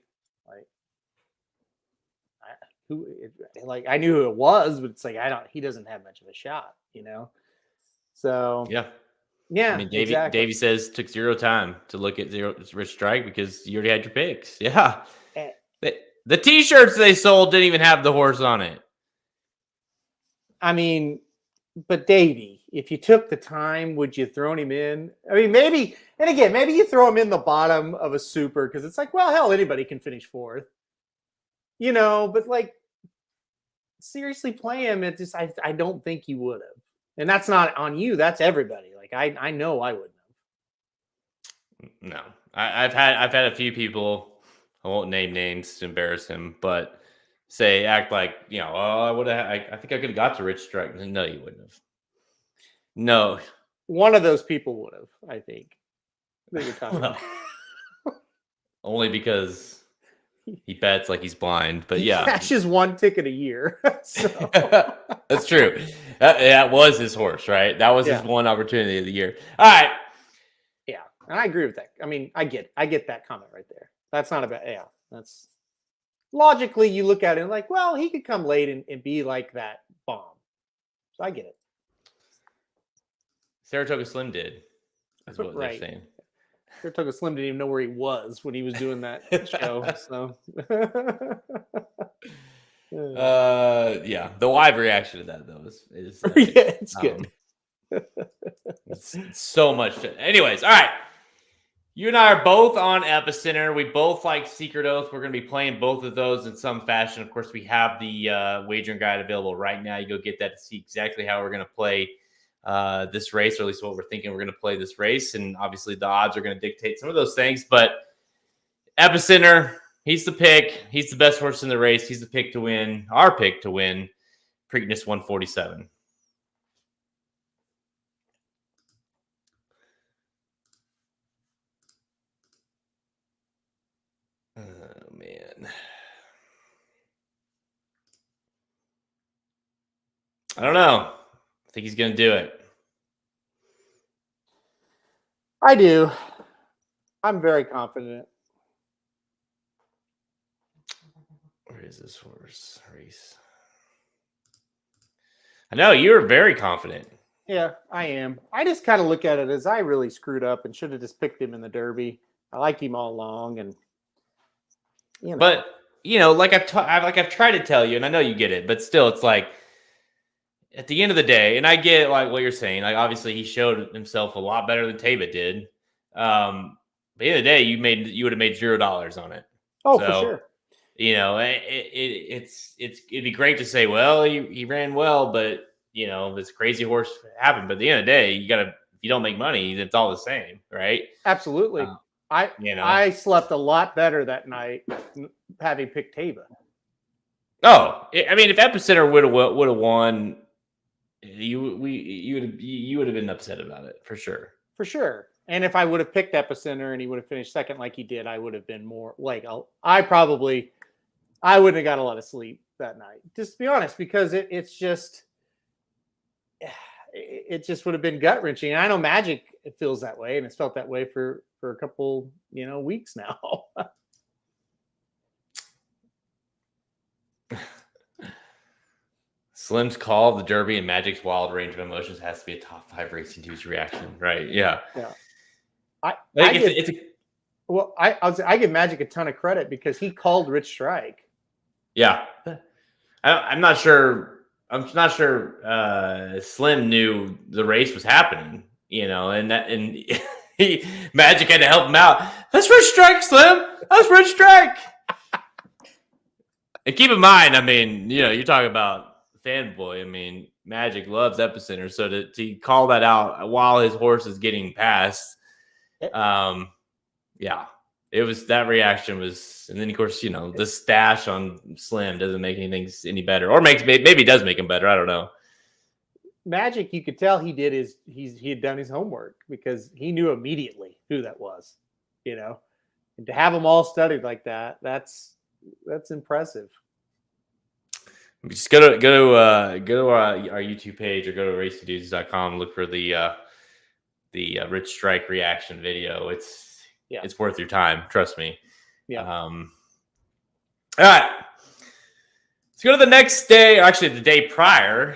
Like, I knew who it was, but it's like, he doesn't have much of a shot, So, yeah. Yeah, I mean, exactly. Davey says took zero time to look at Rich Strike because you already had your picks. Yeah. The T-shirts they sold didn't even have the horse on it. I mean, but Davey, if you took the time, would you throw him in? I mean, maybe you throw him in the bottom of a super because it's like, well, hell, anybody can finish fourth. But like, seriously play him. It just, I don't think you would have. And that's not on you. That's everybody. Like, I know I wouldn't have. No, I've had a few people, I won't name names to embarrass him, but act like, I would have, I think I could have got to Rich Strike. No, you wouldn't have. No. One of those people would have, I think. That you're talking about. Only because he bets like he's blind, but yeah. He cashes one ticket a year. That's true. That was his horse, right? That was his one opportunity of the year. All right. Yeah, and I agree with that. I mean, I get that comment right there. That's not about, that's logically you look at it like, well, he could come late and be like that bomb. So I get it. Saratoga Slim did. That's what they're saying. Saratoga Slim didn't even know where he was when he was doing that show. So, yeah, the live reaction to that though is it's good. It's so much. Anyways, all right. You and I are both on Epicenter. We both like Secret Oath. We're going to be playing both of those in some fashion. Of course, we have the wagering guide available right now. You go get that to see exactly how we're going to play this race, or at least what we're thinking we're going to play this race. And obviously the odds are going to dictate some of those things. But Epicenter, he's the pick. He's the best horse in the race. He's the pick to win. Our pick to win. Preakness 147. Oh, man. I don't know. I think he's going to do it. I do. I'm very confident. Where is this horse race? I know you're very confident. Yeah, I am. I just kind of look at it as I really screwed up and should have just picked him in the Derby. I liked him all along, and But like I've tried to tell you, and I know you get it, but still, it's like at the end of the day, and I get like what you're saying. Like obviously, he showed himself a lot better than Taba did. But at the end of the day, you would have made $0 on it. Oh, so, for sure. It'd be great to say, well, he ran well, but this crazy horse happened. But at the end of the day, if you don't make money, it's all the same, right? Absolutely. I slept a lot better that night having picked Taba. Oh, I mean, if Epicenter would have won, you would have been upset about it for sure. For sure. And if I would have picked Epicenter and he would have finished second like he did, I would have been more like I wouldn't have got a lot of sleep that night. Just to be honest, because it just would have been gut wrenching. And I know Magic, it feels that way, and it's felt that way for a couple weeks now. Slim's call of the Derby and Magic's wild range of emotions has to be a top 5 racing dude's reaction, right? Yeah. Yeah. I give Magic a ton of credit because he called Rich Strike. Yeah. I'm not sure. Slim knew the race was happening, and Magic had to help him out. That's Rich Strike, Slim. That's Rich Strike. And keep in mind, I mean, you're talking about fanboy. I mean, Magic loves Epicenter, so to call that out while his horse is getting passed, yeah, it was that reaction was, and then of course the stash on Slim doesn't make anything any better, or maybe does make him better. I don't know. Magic, you could tell he had done his homework because he knew immediately who that was, and to have them all studied like that, that's that's impressive. Just go to our YouTube page or go to racingdudes.com. Look for the Rich Strike reaction video. It's worth your time. Trust me. Yeah. All right. Let's go to the next day. Actually, the day prior.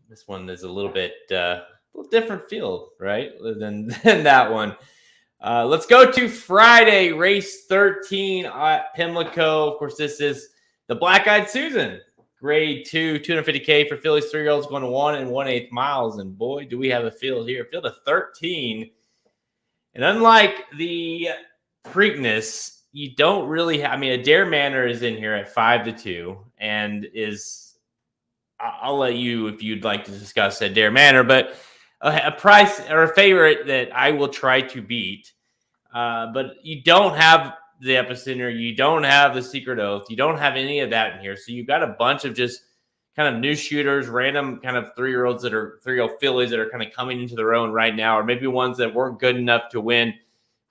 This one is a little different feel, right? Than that one. Let's go to Friday, race 13 at Pimlico. Of course, this is the Black Eyed Susan, grade 2, 250K for fillies, 3-year-olds going to 1 1/8 miles. And boy, do we have a field here. Field of 13. And unlike the Preakness, you don't really have, a Dare Manor is in here at 5-2 and I'll let you, if you'd like to discuss a Dare Manor, but a price or a favorite that I will try to beat. But you don't have the Epicenter, you don't have the Secret Oath, you don't have any of that in here. So you've got a bunch of just kind of new shooters, random kind of 3-year-olds that are 3-year-old fillies that are kind of coming into their own right now, or maybe ones that weren't good enough to win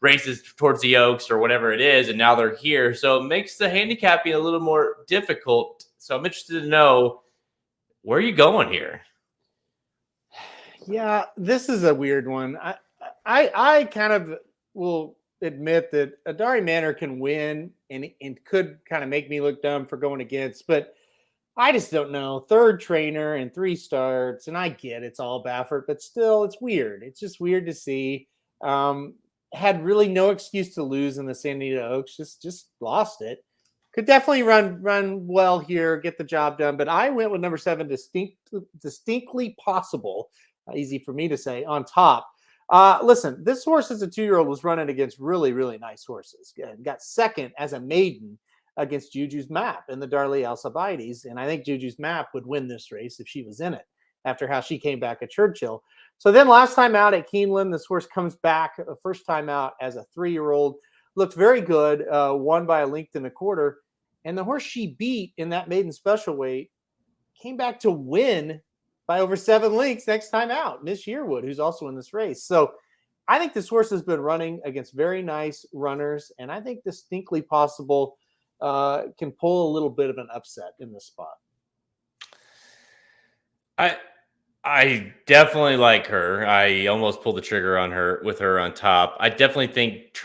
races towards the Oaks or whatever it is, and now they're here. So it makes the handicapping a little more difficult. So I'm interested to know, where are you going here? Yeah, this is a weird one. I kind of will admit that Adari Manor can win and could kind of make me look dumb for going against, but I just don't know. Third trainer and 3 starts, and I get it's all Baffert, but still, it's weird. It's just weird to see. Had really no excuse to lose in the San Anita Oaks. Just lost it. Could definitely run well here, get the job done. But I went with number 7, distinctly possible. Easy for me to say, on top. Listen, this horse as a 2-year-old was running against really, really nice horses. Got second as a maiden against Juju's Map in the Darley Alcibiades. And I think Juju's Map would win this race if she was in it after how she came back at Churchill. So then last time out at Keeneland, this horse comes back first time out as a 3-year-old. Looked very good, won by a length and a quarter. And the horse she beat in that maiden special weight came back to win by over 7 lengths next time out, Miss Yearwood, who's also in this race. So I think this horse has been running against very nice runners, and I think distinctly possible can pull a little bit of an upset in this spot. I definitely like her. I almost pulled the trigger on her with her on top. I definitely think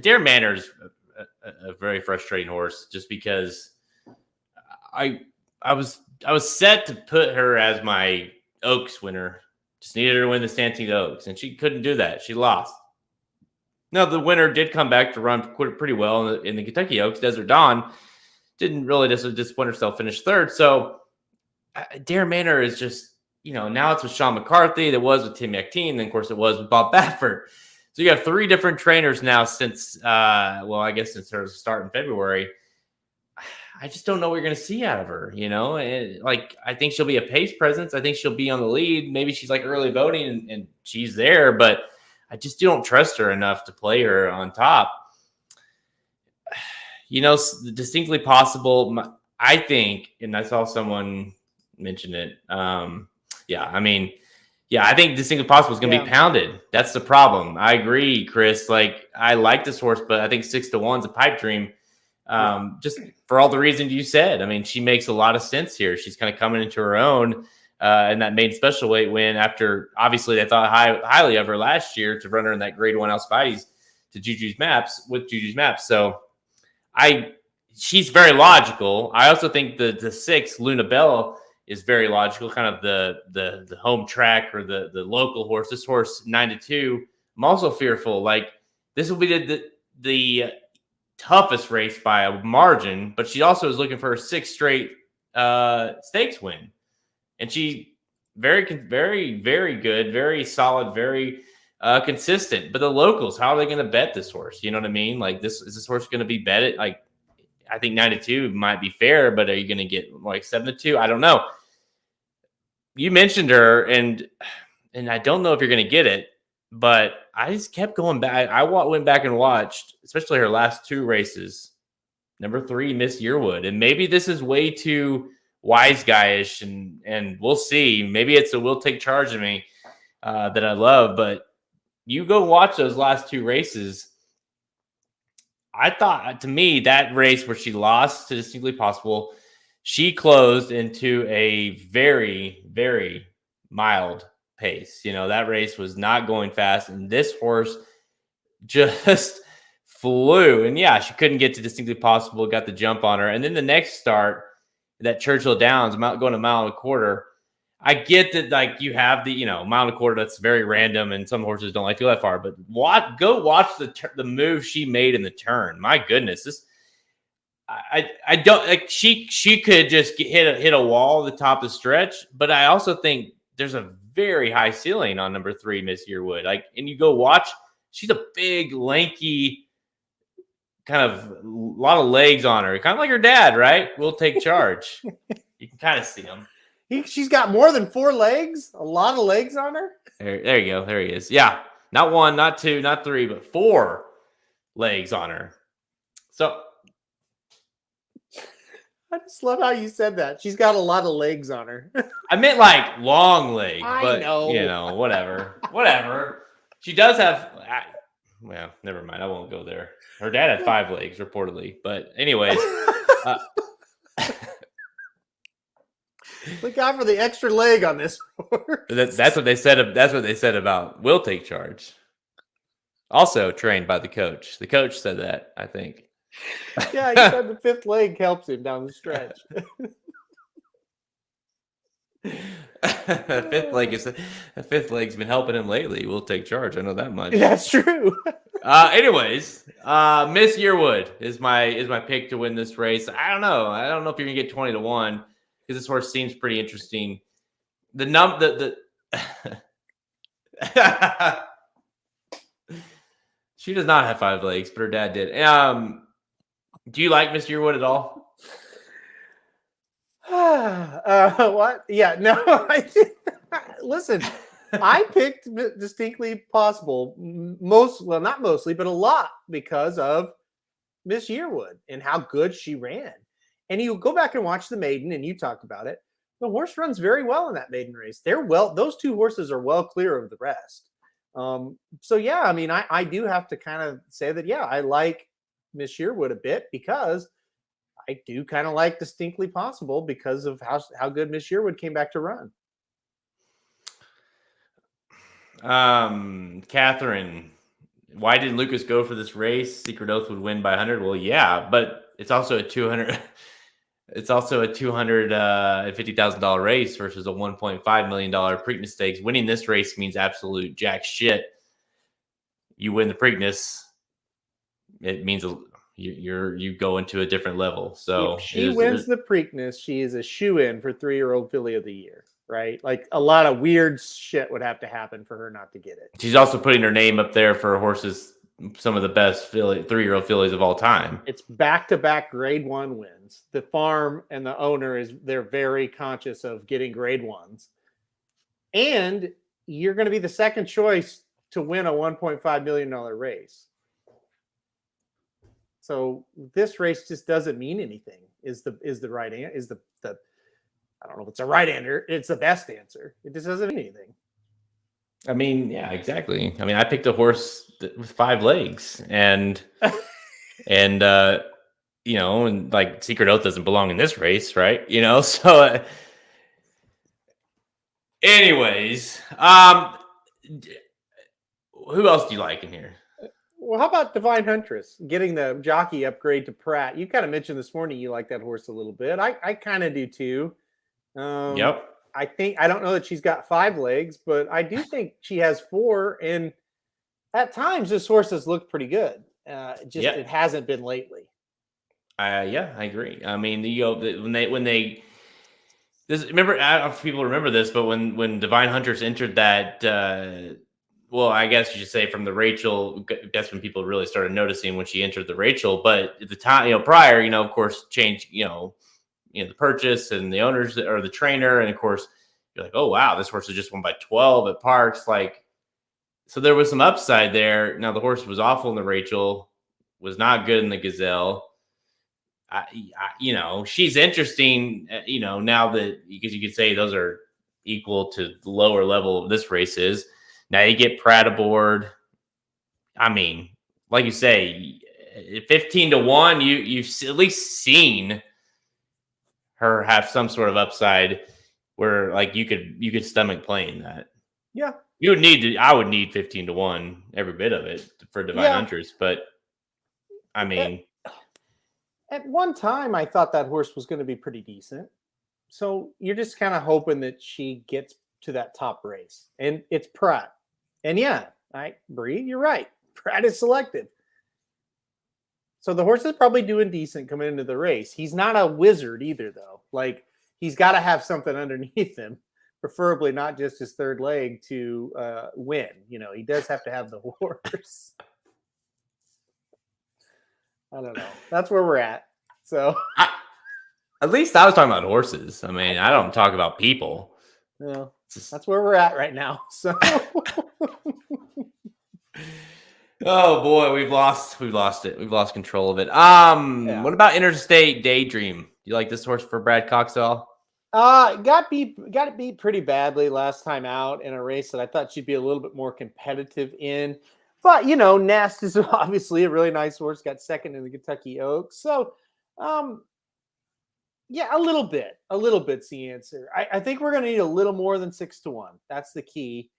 Dare Manor is a very frustrating horse, just because I was set to put her as my Oaks winner. Just needed her to win the Santita Oaks, and she couldn't do that. She lost. Now, the winner did come back to run pretty well in the Kentucky Oaks. Desert Dawn didn't really disappoint herself, finished third. So Dare Manor is just, now it's with Sean McCarthy. That was with Tim Yakteen. Then, of course, it was with Bob Baffert. So you have 3 different trainers now since, I guess since her start in February. I just don't know what you're going to see out of her, And, I think she'll be a pace presence. I think she'll be on the lead. Maybe she's like early voting and she's there, but I just don't trust her enough to play her on top. Distinctly possible, I think, and I saw someone mention it. I think distinctly possible is going to be pounded. That's the problem. I agree, Chris. I like this horse, but I think 6-1 is a pipe dream. Just for all the reasons you said. She makes a lot of sense here. She's kind of coming into her own in that main special weight win after, obviously, they thought highly of her last year to run her in that grade 1 Alcibiades to Juju's Maps. So she's very logical. I also think the 6, Luna Bell, is very logical, kind of the home track or the local horse. This horse, 9-2, I'm also fearful. This will be the toughest race by a margin, but she also is looking for her 6th straight stakes win. And she very, very, very good, very solid, very consistent. But the locals, how are they going to bet this horse? You know what I mean? Is this horse going to be betted? I think 9-2 might be fair, but are you going to get 7-2? I don't know. You mentioned her, and I don't know if you're going to get it, but I just kept going back. I went back and watched, especially her last 2 races. Number 3, Miss Yearwood. And maybe this is way too wise guyish, and we'll see. Maybe it's a will take charge of me that I love, but you go watch those last 2 races. I thought, to me, that race where she lost to Distinctly Possible, she closed into a very, very mild pace. That race was not going fast, and this horse just flew. And yeah, she couldn't get to Distinctly Possible, got the jump on her. And then the next start, that Churchill Downs, going a mile and a quarter. I get that, like, you have the, mile and a quarter that's very random, and some horses don't like to go that far. But go watch the move she made in the turn. My goodness, I don't like. She could just hit a wall at the top of the stretch. But I also think there's a very high ceiling on number 3, Miss Yearwood. Like, and you go watch. She's a big, lanky, kind of a lot of legs on her, kind of like her dad, right? We'll take charge. You can kind of see him. She's got more than 4 legs. A lot of legs on her. There you go. There he is. Yeah, not 1, not 2, not 3, but 4 legs on her. So I just love how you said that. She's got a lot of legs on her. I meant like long legs, I but know. whatever. She does have. Well, never mind. I won't go there. Her dad had 5 legs, reportedly. But anyways, look out for the extra leg on this horse. That's what they said. That's what they said about Will Take Charge. Also trained by the coach. The coach said that, I think. Yeah, he said the 5th leg helps him down the stretch. The 5th leg's been helping him lately. We'll Take Charge. I know that much. That's true. Anyways, Miss Yearwood is my pick to win this race. I don't know if you're gonna get 20-1 because this horse seems pretty interesting. She does not have 5 legs, but her dad did. Do you like Miss Yearwood at all? What? Yeah, no. Listen, I picked Distinctly Possible not mostly, but a lot because of Miss Yearwood and how good she ran. And you go back and watch the maiden, and you talked about it. The horse runs very well in that maiden race. Those 2 horses are well clear of the rest. So yeah, I mean, I do have to kind of say that, yeah, I like Miss Yearwood a bit because I do kind of like Distinctly Possible because of how good Miss Yearwood came back to run. Catherine, why did Lucas go for this race? Secret Oath would win by 100. Well, yeah, but it's also a 200. It's also a $250,000 race versus a $1.5 million Preakness Stakes. Winning this race means absolute jack shit. You win the Preakness, it means you go into a different level. So if she wins the Preakness, she is a shoe-in for 3-year-old filly of the year, right? Like, a lot of weird shit would have to happen for her not to get it. She's also putting her name up there for horses, some of the best 3-year-old fillies of all time. It's back-to-back grade 1 wins. The farm and the owner they're very conscious of getting grade 1s. And you're going to be the second choice to win a $1.5 million race. So this race just doesn't mean anything. Is the right answer? Is the I don't know if it's a right answer. It's the best answer. It just doesn't mean anything. I mean, yeah, exactly. I mean, I picked a horse with 5 legs, and and like Secret Oath doesn't belong in this race, right? So anyways, who else do you like in here? Well, how about Divine Huntress getting the jockey upgrade to Pratt? You kind of mentioned this morning you like that horse a little bit. I kind of do too. Yep. I don't know that she's got 5 legs, but I do think she has 4. And at times this horse has looked pretty good. It hasn't been lately. Yeah, I agree. I mean, when they remember, I don't know if people remember this, but when Divine Huntress entered that, well, I guess you should say from the Rachel, that's when people really started noticing when she entered the Rachel. But at the time, prior, of course, change, the purchase and the owners or the trainer. And of course, you're like, oh, wow, this horse has just won by 12 at Parks. So there was some upside there. Now the horse was awful in the Rachel, was not good in the Gazelle. She's interesting, now that, because you could say those are equal to the lower level of this race is. Now you get Pratt aboard. I mean, like you say, 15-1, you've at least seen her have some sort of upside where like you could stomach playing that. Yeah. I would need 15-1, every bit of it for Divine Hunters. But I mean, at one time I thought that horse was going to be pretty decent. So you're just kind of hoping that she gets to that top race. And it's Pratt. And Bree, you're right. Pratt is selected. So the horse is probably doing decent coming into the race. He's not a wizard either, though. Like, he's got to have something underneath him, preferably not just his third leg to win. He does have to have the horse. I don't know. That's where we're at. So at least I was talking about horses. I mean, I don't talk about people. Yeah, that's where we're at right now. So oh boy, we've lost it. We've lost control of it. What about Interstate Daydream? You like this horse for Brad Coxwell? Got beat pretty badly last time out in a race that I thought she'd be a little bit more competitive in. But Nest is obviously a really nice horse. Got second in the Kentucky Oaks. So, a little bit's the answer. I think we're going to need a little more than 6-1. That's the key.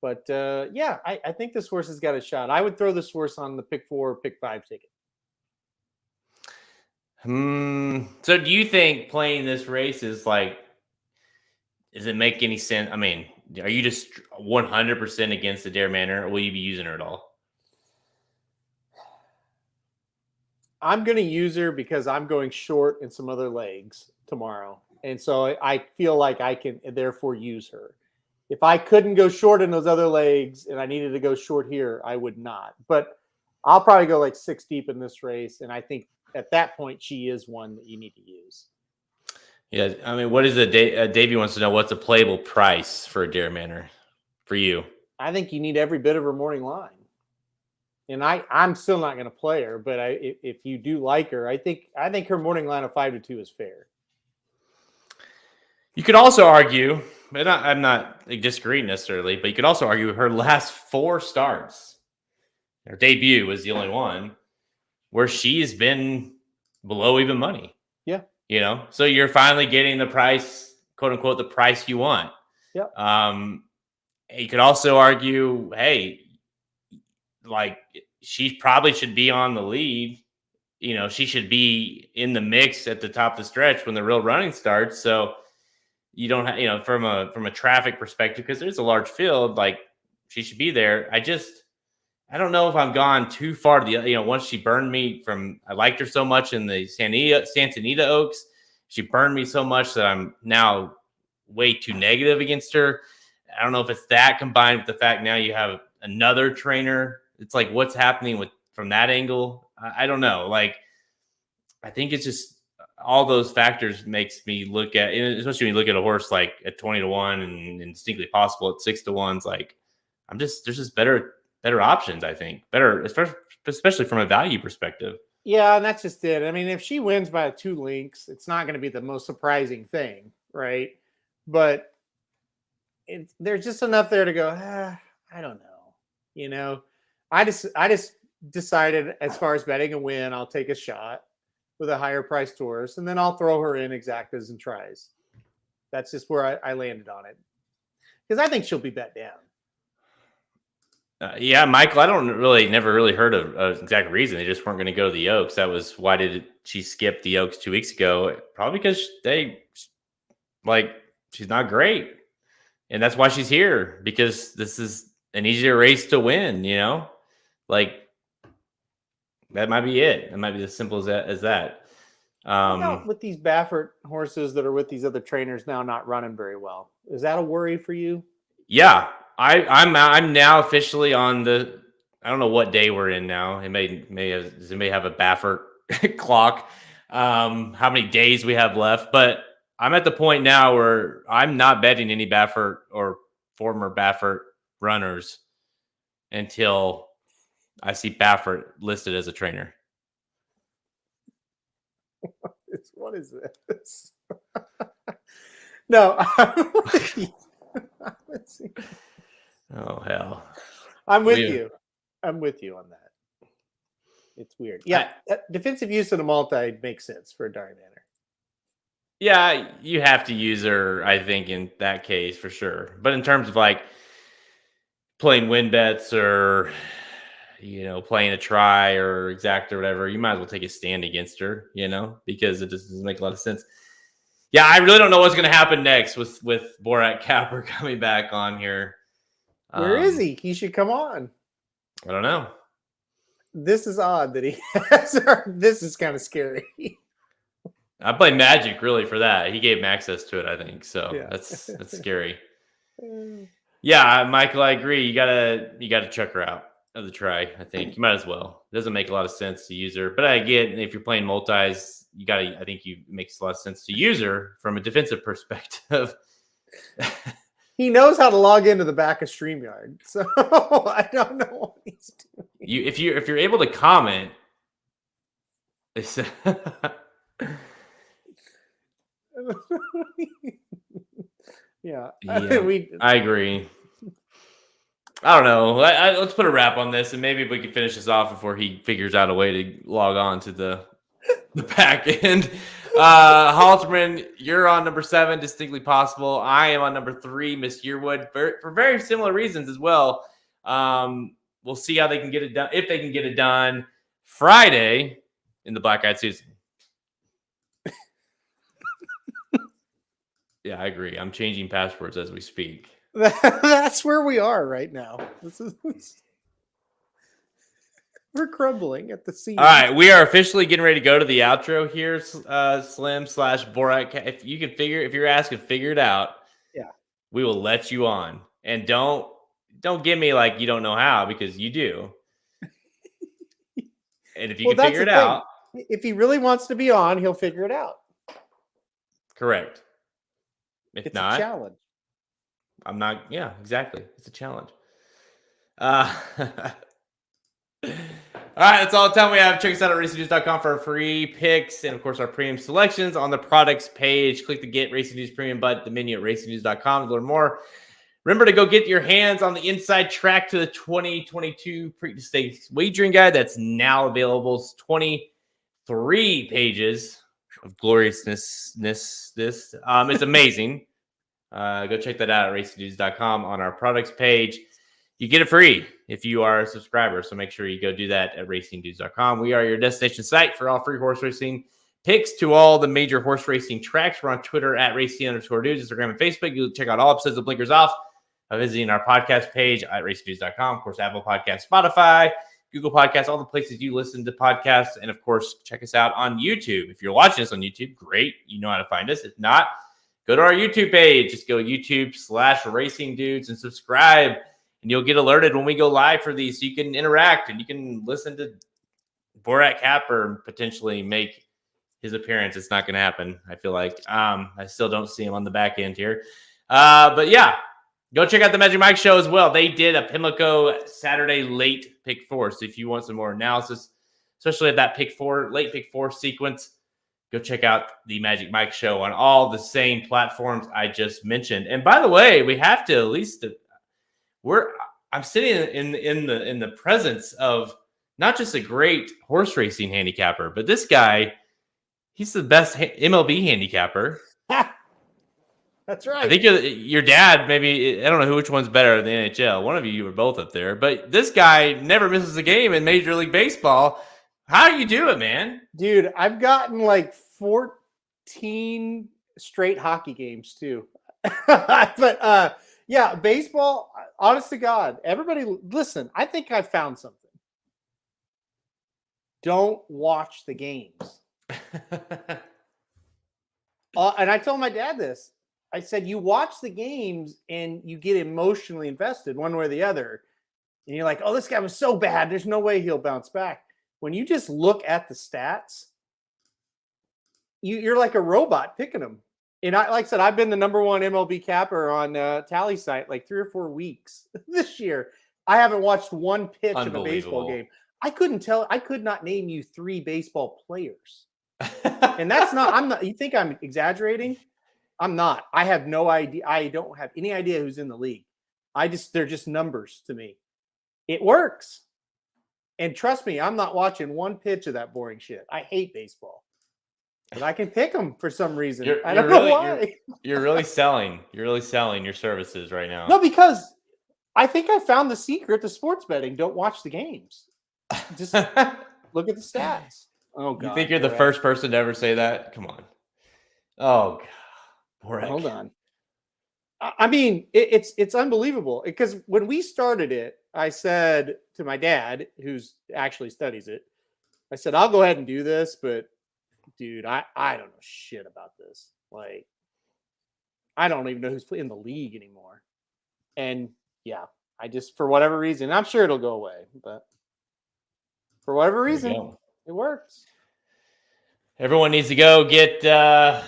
But I think this horse has got a shot. I would throw this horse on the pick 4 or pick 5 ticket. So do you think playing this race is like, does it make any sense? I mean, are you just 100% against the Dare Manor, or will you be using her at all? I'm going to use her because I'm going short in some other legs tomorrow. And so I feel like I can therefore use her. If I couldn't go short in those other legs and I needed to go short here, I would not. But I'll probably go like 6 deep in this race. And I think at that point, she is one that you need to use. Yeah. I mean, what is Davey wants to know, what's a playable price for a Dare Manor for you? I think you need every bit of her morning line. And I'm still not going to play her, but if you do like her, I think her morning line of 5-2 is fair. You could also argue, but I'm not disagreeing necessarily, but you could also argue her last 4 starts, her debut was the only one where she's been below even money. Yeah. So you're finally getting the price, quote unquote, the price you want. Yeah. You could also argue, hey, like she probably should be on the lead. She should be in the mix at the top of the stretch when the real running starts. So you don't have, from a traffic perspective, because there's a large field, like she should be there. I don't know if I've gone too far to the, once she burned me I liked her so much in the Santa Anita Oaks. She burned me so much that I'm now way too negative against her. I don't know if it's that combined with the fact now you have another trainer. It's like, what's happening from that angle? I don't know. Like, I think it's just all those factors makes me look at, especially when you look at a horse like at 20-1 and Distinctly Possible at 6-1. It's like, there's just better options. I think better, especially from a value perspective. Yeah, and that's just it. I mean, if she wins by 2 lengths, it's not going to be the most surprising thing, right? But there's just enough there to go, I don't know. I just decided, as far as betting a win, I'll take a shot with a higher priced horse, and then I'll throw her in exactas and tries. That's just where I landed on it, because I think she'll be bet down. Yeah, Michael, I never really heard of an exact reason. They just weren't going to go to the Oaks. That was, why did she skip the Oaks 2 weeks ago? Probably because she's not great. And that's why she's here, because this is an easier race to win, Like, that might be it. It might be as simple as that. With these Baffert horses that are with these other trainers now not running very well, is that a worry for you? Yeah. I'm now officially on the, I don't know what day we're in now. It may have a Baffert clock, how many days we have left, but I'm at the point now where I'm not betting any Baffert or former Baffert runners until I see Baffert listed as a trainer. What is this? No. Let's see. Oh, hell. I'm with you. I'm with you on that. It's weird. Yeah, defensive use of the multi makes sense for a Dark Manor. Yeah, you have to use her, I think, in that case for sure. But in terms of like playing win bets or playing a try or exact or whatever, you might as well take a stand against her, because it just doesn't make a lot of sense. Yeah, I really don't know what's going to happen next with Borat Capper coming back on here. Where is he? He should come on. I don't know. This is odd that he has her. This is kind of scary. I play Magic really for that. He gave him access to it, I think. So yeah. That's scary. Yeah, Michael, I agree. You gotta chuck her out of the try. I think you might as well. It doesn't make a lot of sense to use her, but I get if you're playing multis, I think it makes a lot of sense to use her from a defensive perspective. He knows how to log into the back of StreamYard, so I don't know what he's doing. If you're able to comment, yeah, I agree. I don't know. Let's put a wrap on this, and maybe we can finish this off before he figures out a way to log on to the back end. Halterman, you're on number 7, distinctly possible. I am on number 3, Miss Yearwood, for very similar reasons as well. We'll see how they can get it done, if they can get it done Friday in the Black Eyed Susan. Yeah, I agree. I'm changing passwords as we speak. That's where we are right now. We're crumbling at the seams. All right, we are officially getting ready to go to the outro here. Slim/Borat. If you're asking, figure it out. Yeah, we will let you on, and don't give me like you don't know how, because you do. And if you can figure it out, if he really wants to be on, he'll figure it out. Correct. If it's not, a challenge. I'm not. Yeah, exactly. It's a challenge. All right, that's all the time we have. Check us out at racingnews.com for our free picks and, of course, our premium selections on the products page. Click the Get Racing News Premium button at the menu at racingnews.com to learn more. Remember to go get your hands on the inside track to the 2022 Preakness Stakes wagering guide. That's now available. It's 23 pages of gloriousness. It's amazing. Go check that out at racingnews.com on our products page. You get it free if you are a subscriber, so make sure you go do that at racingnews.com. We are your destination site for all free horse racing picks to all the major horse racing tracks. We're on Twitter at racing_news, Instagram and Facebook. You'll check out all episodes of Blinkers Off by visiting our podcast page at racingnews.com. Of course, Apple Podcasts, Spotify, Google Podcasts, all the places you listen to podcasts. And, of course, check us out on YouTube. If you're watching us on YouTube, great. You know how to find us. If not, go to our YouTube page. Just go YouTube/Racing Dudes and subscribe. And you'll get alerted when we go live for these, so you can interact and you can listen to Borat Capper and potentially make his appearance. It's not going to happen, I feel like. I still don't see him on the back end here. But, yeah, go check out the Magic Mike show as well. They did a Pimlico Saturday late pick 4. So if you want some more analysis, especially at that late pick 4 sequence, go check out the Magic Mike show on all the same platforms I just mentioned. And, by the way, we have to at least – I'm sitting in the presence of not just a great horse racing handicapper, but this guy, he's the best MLB handicapper. That's right. I think your dad, maybe, I don't know which one's better in the NHL. One of you were both up there, but this guy never misses a game in Major League Baseball. How do you do it, man? Dude, I've gotten like 14 straight hockey games too. But yeah, baseball, honest to God, everybody listen, I think I found something. Don't watch the games. And I told my dad this. I said, you watch the games and you get emotionally invested one way or the other. And you're like, oh, this guy was so bad. There's no way he'll bounce back. When you just look at the stats, you're like a robot picking them. And like I said, I've been the number 1 MLB capper on Tally site like 3 or 4 weeks this year. I haven't watched one pitch of a baseball game. I could not name you 3 baseball players. And that's not, you think I'm exaggerating? I'm not. I have no idea. I don't have any idea who's in the league. They're just numbers to me. It works. And trust me, I'm not watching one pitch of that boring shit. I hate baseball. But I can pick them for some reason. I don't know why. You're really selling. You're really selling your services right now. No, because I think I found the secret to sports betting. Don't watch the games. Just look at the stats. Oh, God. You think you're the first person to ever say that? Come on. Oh, God. Borek. Hold on. I mean, it's unbelievable because when we started it, I said to my dad, who's actually studies it, I said, I'll go ahead and do this, but dude, I don't know shit about this. Like, I don't even know who's in the league anymore. And yeah, I just, for whatever reason, I'm sure it'll go away, but for whatever reason, it works. Everyone needs to go get, where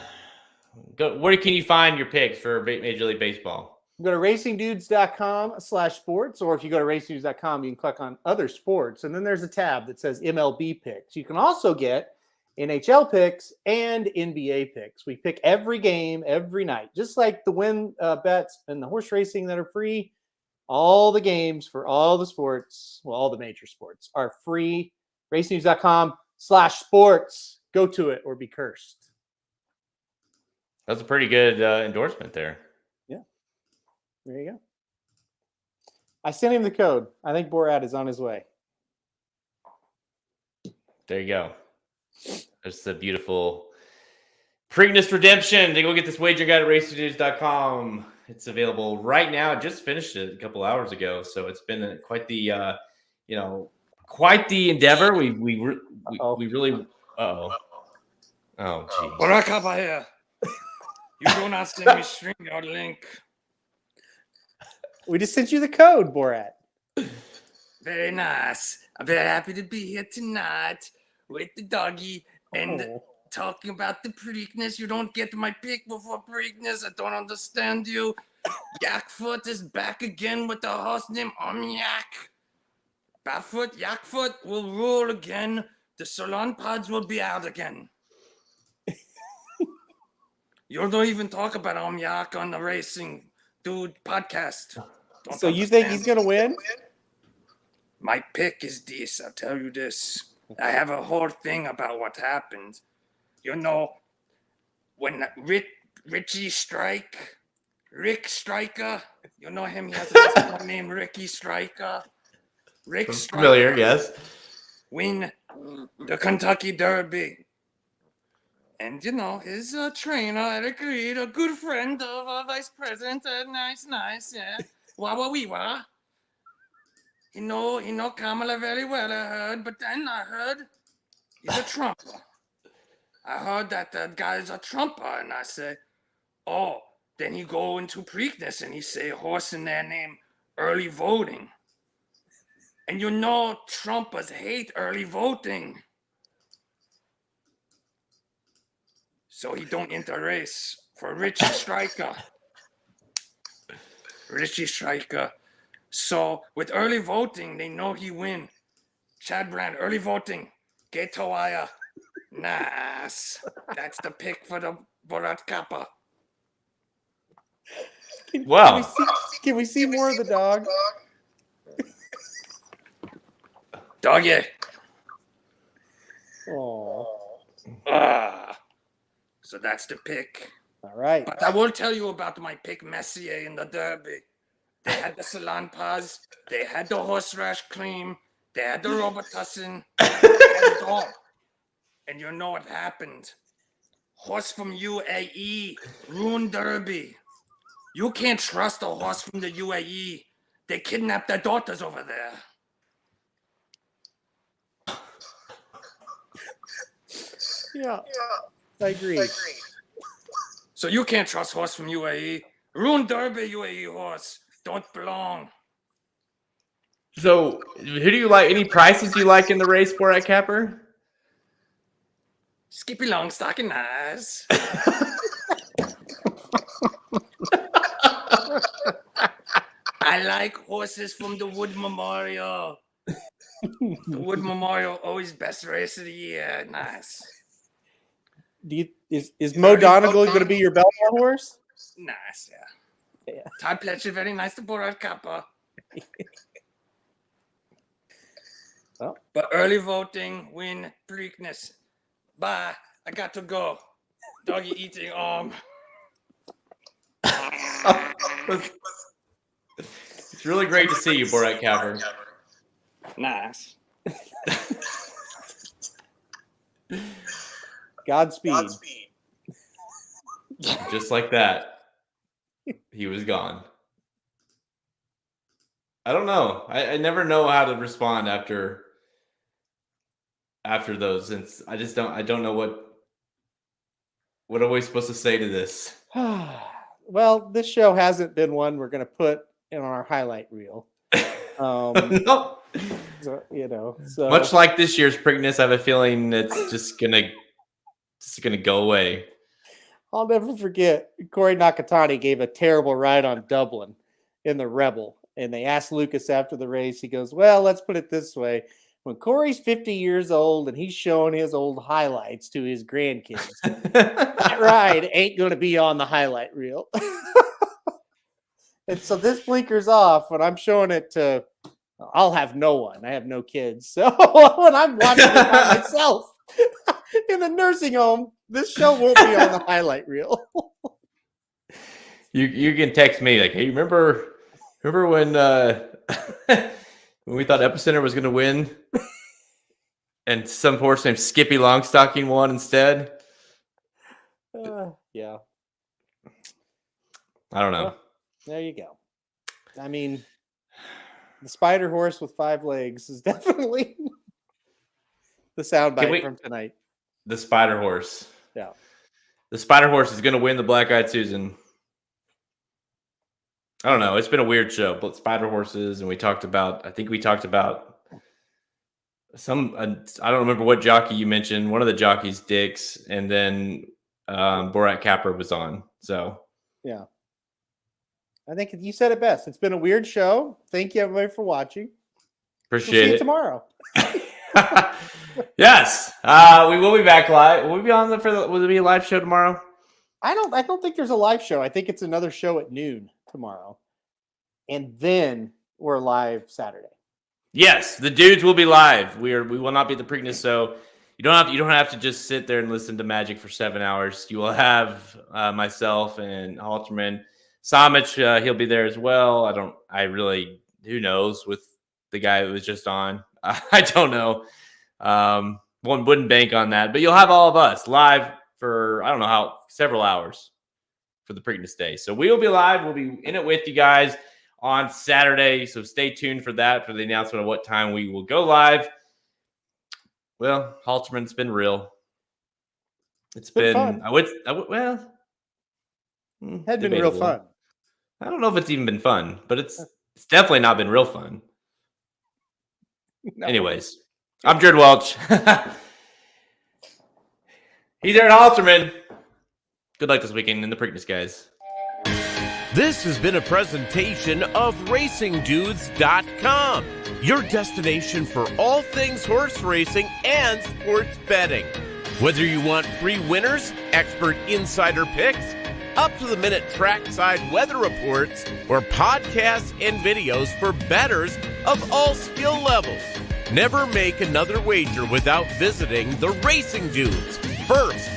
can you find your picks for Major League Baseball? Go to racingdudes.com/sports, or if you go to racingdudes.com, you can click on other sports, and then there's a tab that says MLB picks. You can also get NHL picks and NBA picks. We pick every game every night, just like the win bets and the horse racing that are free. All the games for all the sports, well, all the major sports are free. racingdudes.com/sports. Go to it or be cursed. That's a pretty good endorsement there. Yeah. There you go. I sent him the code. I think Borat is on his way. There you go. There's the beautiful Preakness redemption. To go get this wager guide at racingdudes.com. It's available right now. I just finished it a couple hours ago, so it's been quite the quite the endeavor. We really oh geez. Barack up here. You do not send me StreamYard link. We just sent you the code, Borat. Very nice. I'm very happy to be here tonight with the doggy and talking about the Preakness. You don't get my pick before Preakness. I don't understand you. Yakfoot is back again with the horse named Omyak. Barefoot, Yakfoot will rule again. The salon pods will be out again. You don't even talk about Omyak on the Racing Dude podcast. So you think he's going to win? My pick is this. I'll tell you this. I have a whole thing about what happened. You know, when Rick Striker, you know him, he has a name, Ricky Striker. Rick Striker. Familiar, yes. Win the Kentucky Derby. And, you know, his trainer, Eric Reed, a good friend of our vice president, nice, yeah. Wah. You know Kamala very well, I heard, but then I heard he's a Trumper. I heard that guy's a Trumper, and I say, oh, then he go into Preakness, and he say a horse in there named Early Voting. And you know Trumpers hate early voting. So he don't enter race for Richie Striker. So with early voting, they know he win. Chad Brand, early voting. Get to wire. Nice. That's the pick for the Borat Kappa. Wow. Can we see more of the dog? Doggy. Oh. So that's the pick. All right. But I will tell you about my pick, Messier, in the Derby. They had the Salon Paz. They had the horse rash cream. They had the Robitussin. They had it all. And you know what happened? Horse from UAE ruined Derby. You can't trust a horse from the UAE. They kidnapped their daughters over there. Yeah, I agree. So you can't trust horse from UAE. Ruined Derby, UAE horse. Don't belong. So, who do you like? Any prices you like in the race for at Capper? Skippy Longstock and Eyes. I like horses from the Wood Memorial. The Wood Memorial, always best race of the year. Nice. Is Mo Donegal going to be your Belmont horse? Nice, yeah. Todd Pletcher, very nice to Borat Kappa. Well, But early voting win Preakness. Bye. I got to go. Doggy eating arm. It's really great to see you, Borat Capper. Nice. Godspeed. Just like that, he was gone. I don't know. I never know how to respond after those. Since I don't know what are we supposed to say to this. Well, this show hasn't been one we're going to put in our highlight reel. No. So Much like this year's Preakness, I have a feeling it's just gonna go away. I'll never forget Corey Nakatani gave a terrible ride on Dublin in the Rebel. And they asked Lucas after the race, he goes, well, let's put it this way. When Corey's 50 years old and he's showing his old highlights to his grandkids, that ride ain't going to be on the highlight reel. And so this blinker's off when I'm showing it to, I'll have no one. I have no kids. So when I'm watching it by myself in the nursing home, this show won't be on the highlight reel. You can text me like, hey, remember when when we thought Epicenter was going to win, and some horse named Skippy Longstocking won instead? Yeah. I don't know. Well, there you go. I mean, the spider horse with 5 legs is definitely the soundbite from tonight. The spider horse. Yeah. The spider horse is going to win the Black-Eyed Susan. I don't know. It's been a weird show, but spider horses, and I think we talked about some, I don't remember what jockey you mentioned. One of the jockeys, Dix, and then Borat Capper was on. So, yeah. I think you said it best. It's been a weird show. Thank you, everybody, for watching. Appreciate we'll see it. You tomorrow. Yes. We will be back live. Will we be on will there be a live show tomorrow? I don't think there's a live show. I think it's another show at noon tomorrow. And then we're live Saturday. Yes, the dudes will be live. We will not be at the Preakness, so you don't have to just sit there and listen to magic for 7 hours. You will have myself and Halterman. Somich, he'll be there as well. Who knows with the guy who was just on. I don't know. One wouldn't bank on that, but you'll have all of us live for, I don't know several hours for the Preakness Day. So we will be live. We'll be in it with you guys on Saturday. So stay tuned for that, for the announcement of what time we will go live. Well, Halterman, it's been real. It's been fun. Had been real fun. I don't know if it's even been fun, but it's definitely not been real fun. No. Anyways, I'm Jared Welch. He's Aaron Halterman. Good luck this weekend in the Preakness, guys. This has been a presentation of RacingDudes.com, your destination for all things horse racing and sports betting. Whether you want free winners, expert insider picks, up-to-the-minute trackside weather reports, or podcasts and videos for bettors of all skill levels. Never make another wager without visiting the Racing Dudes. First,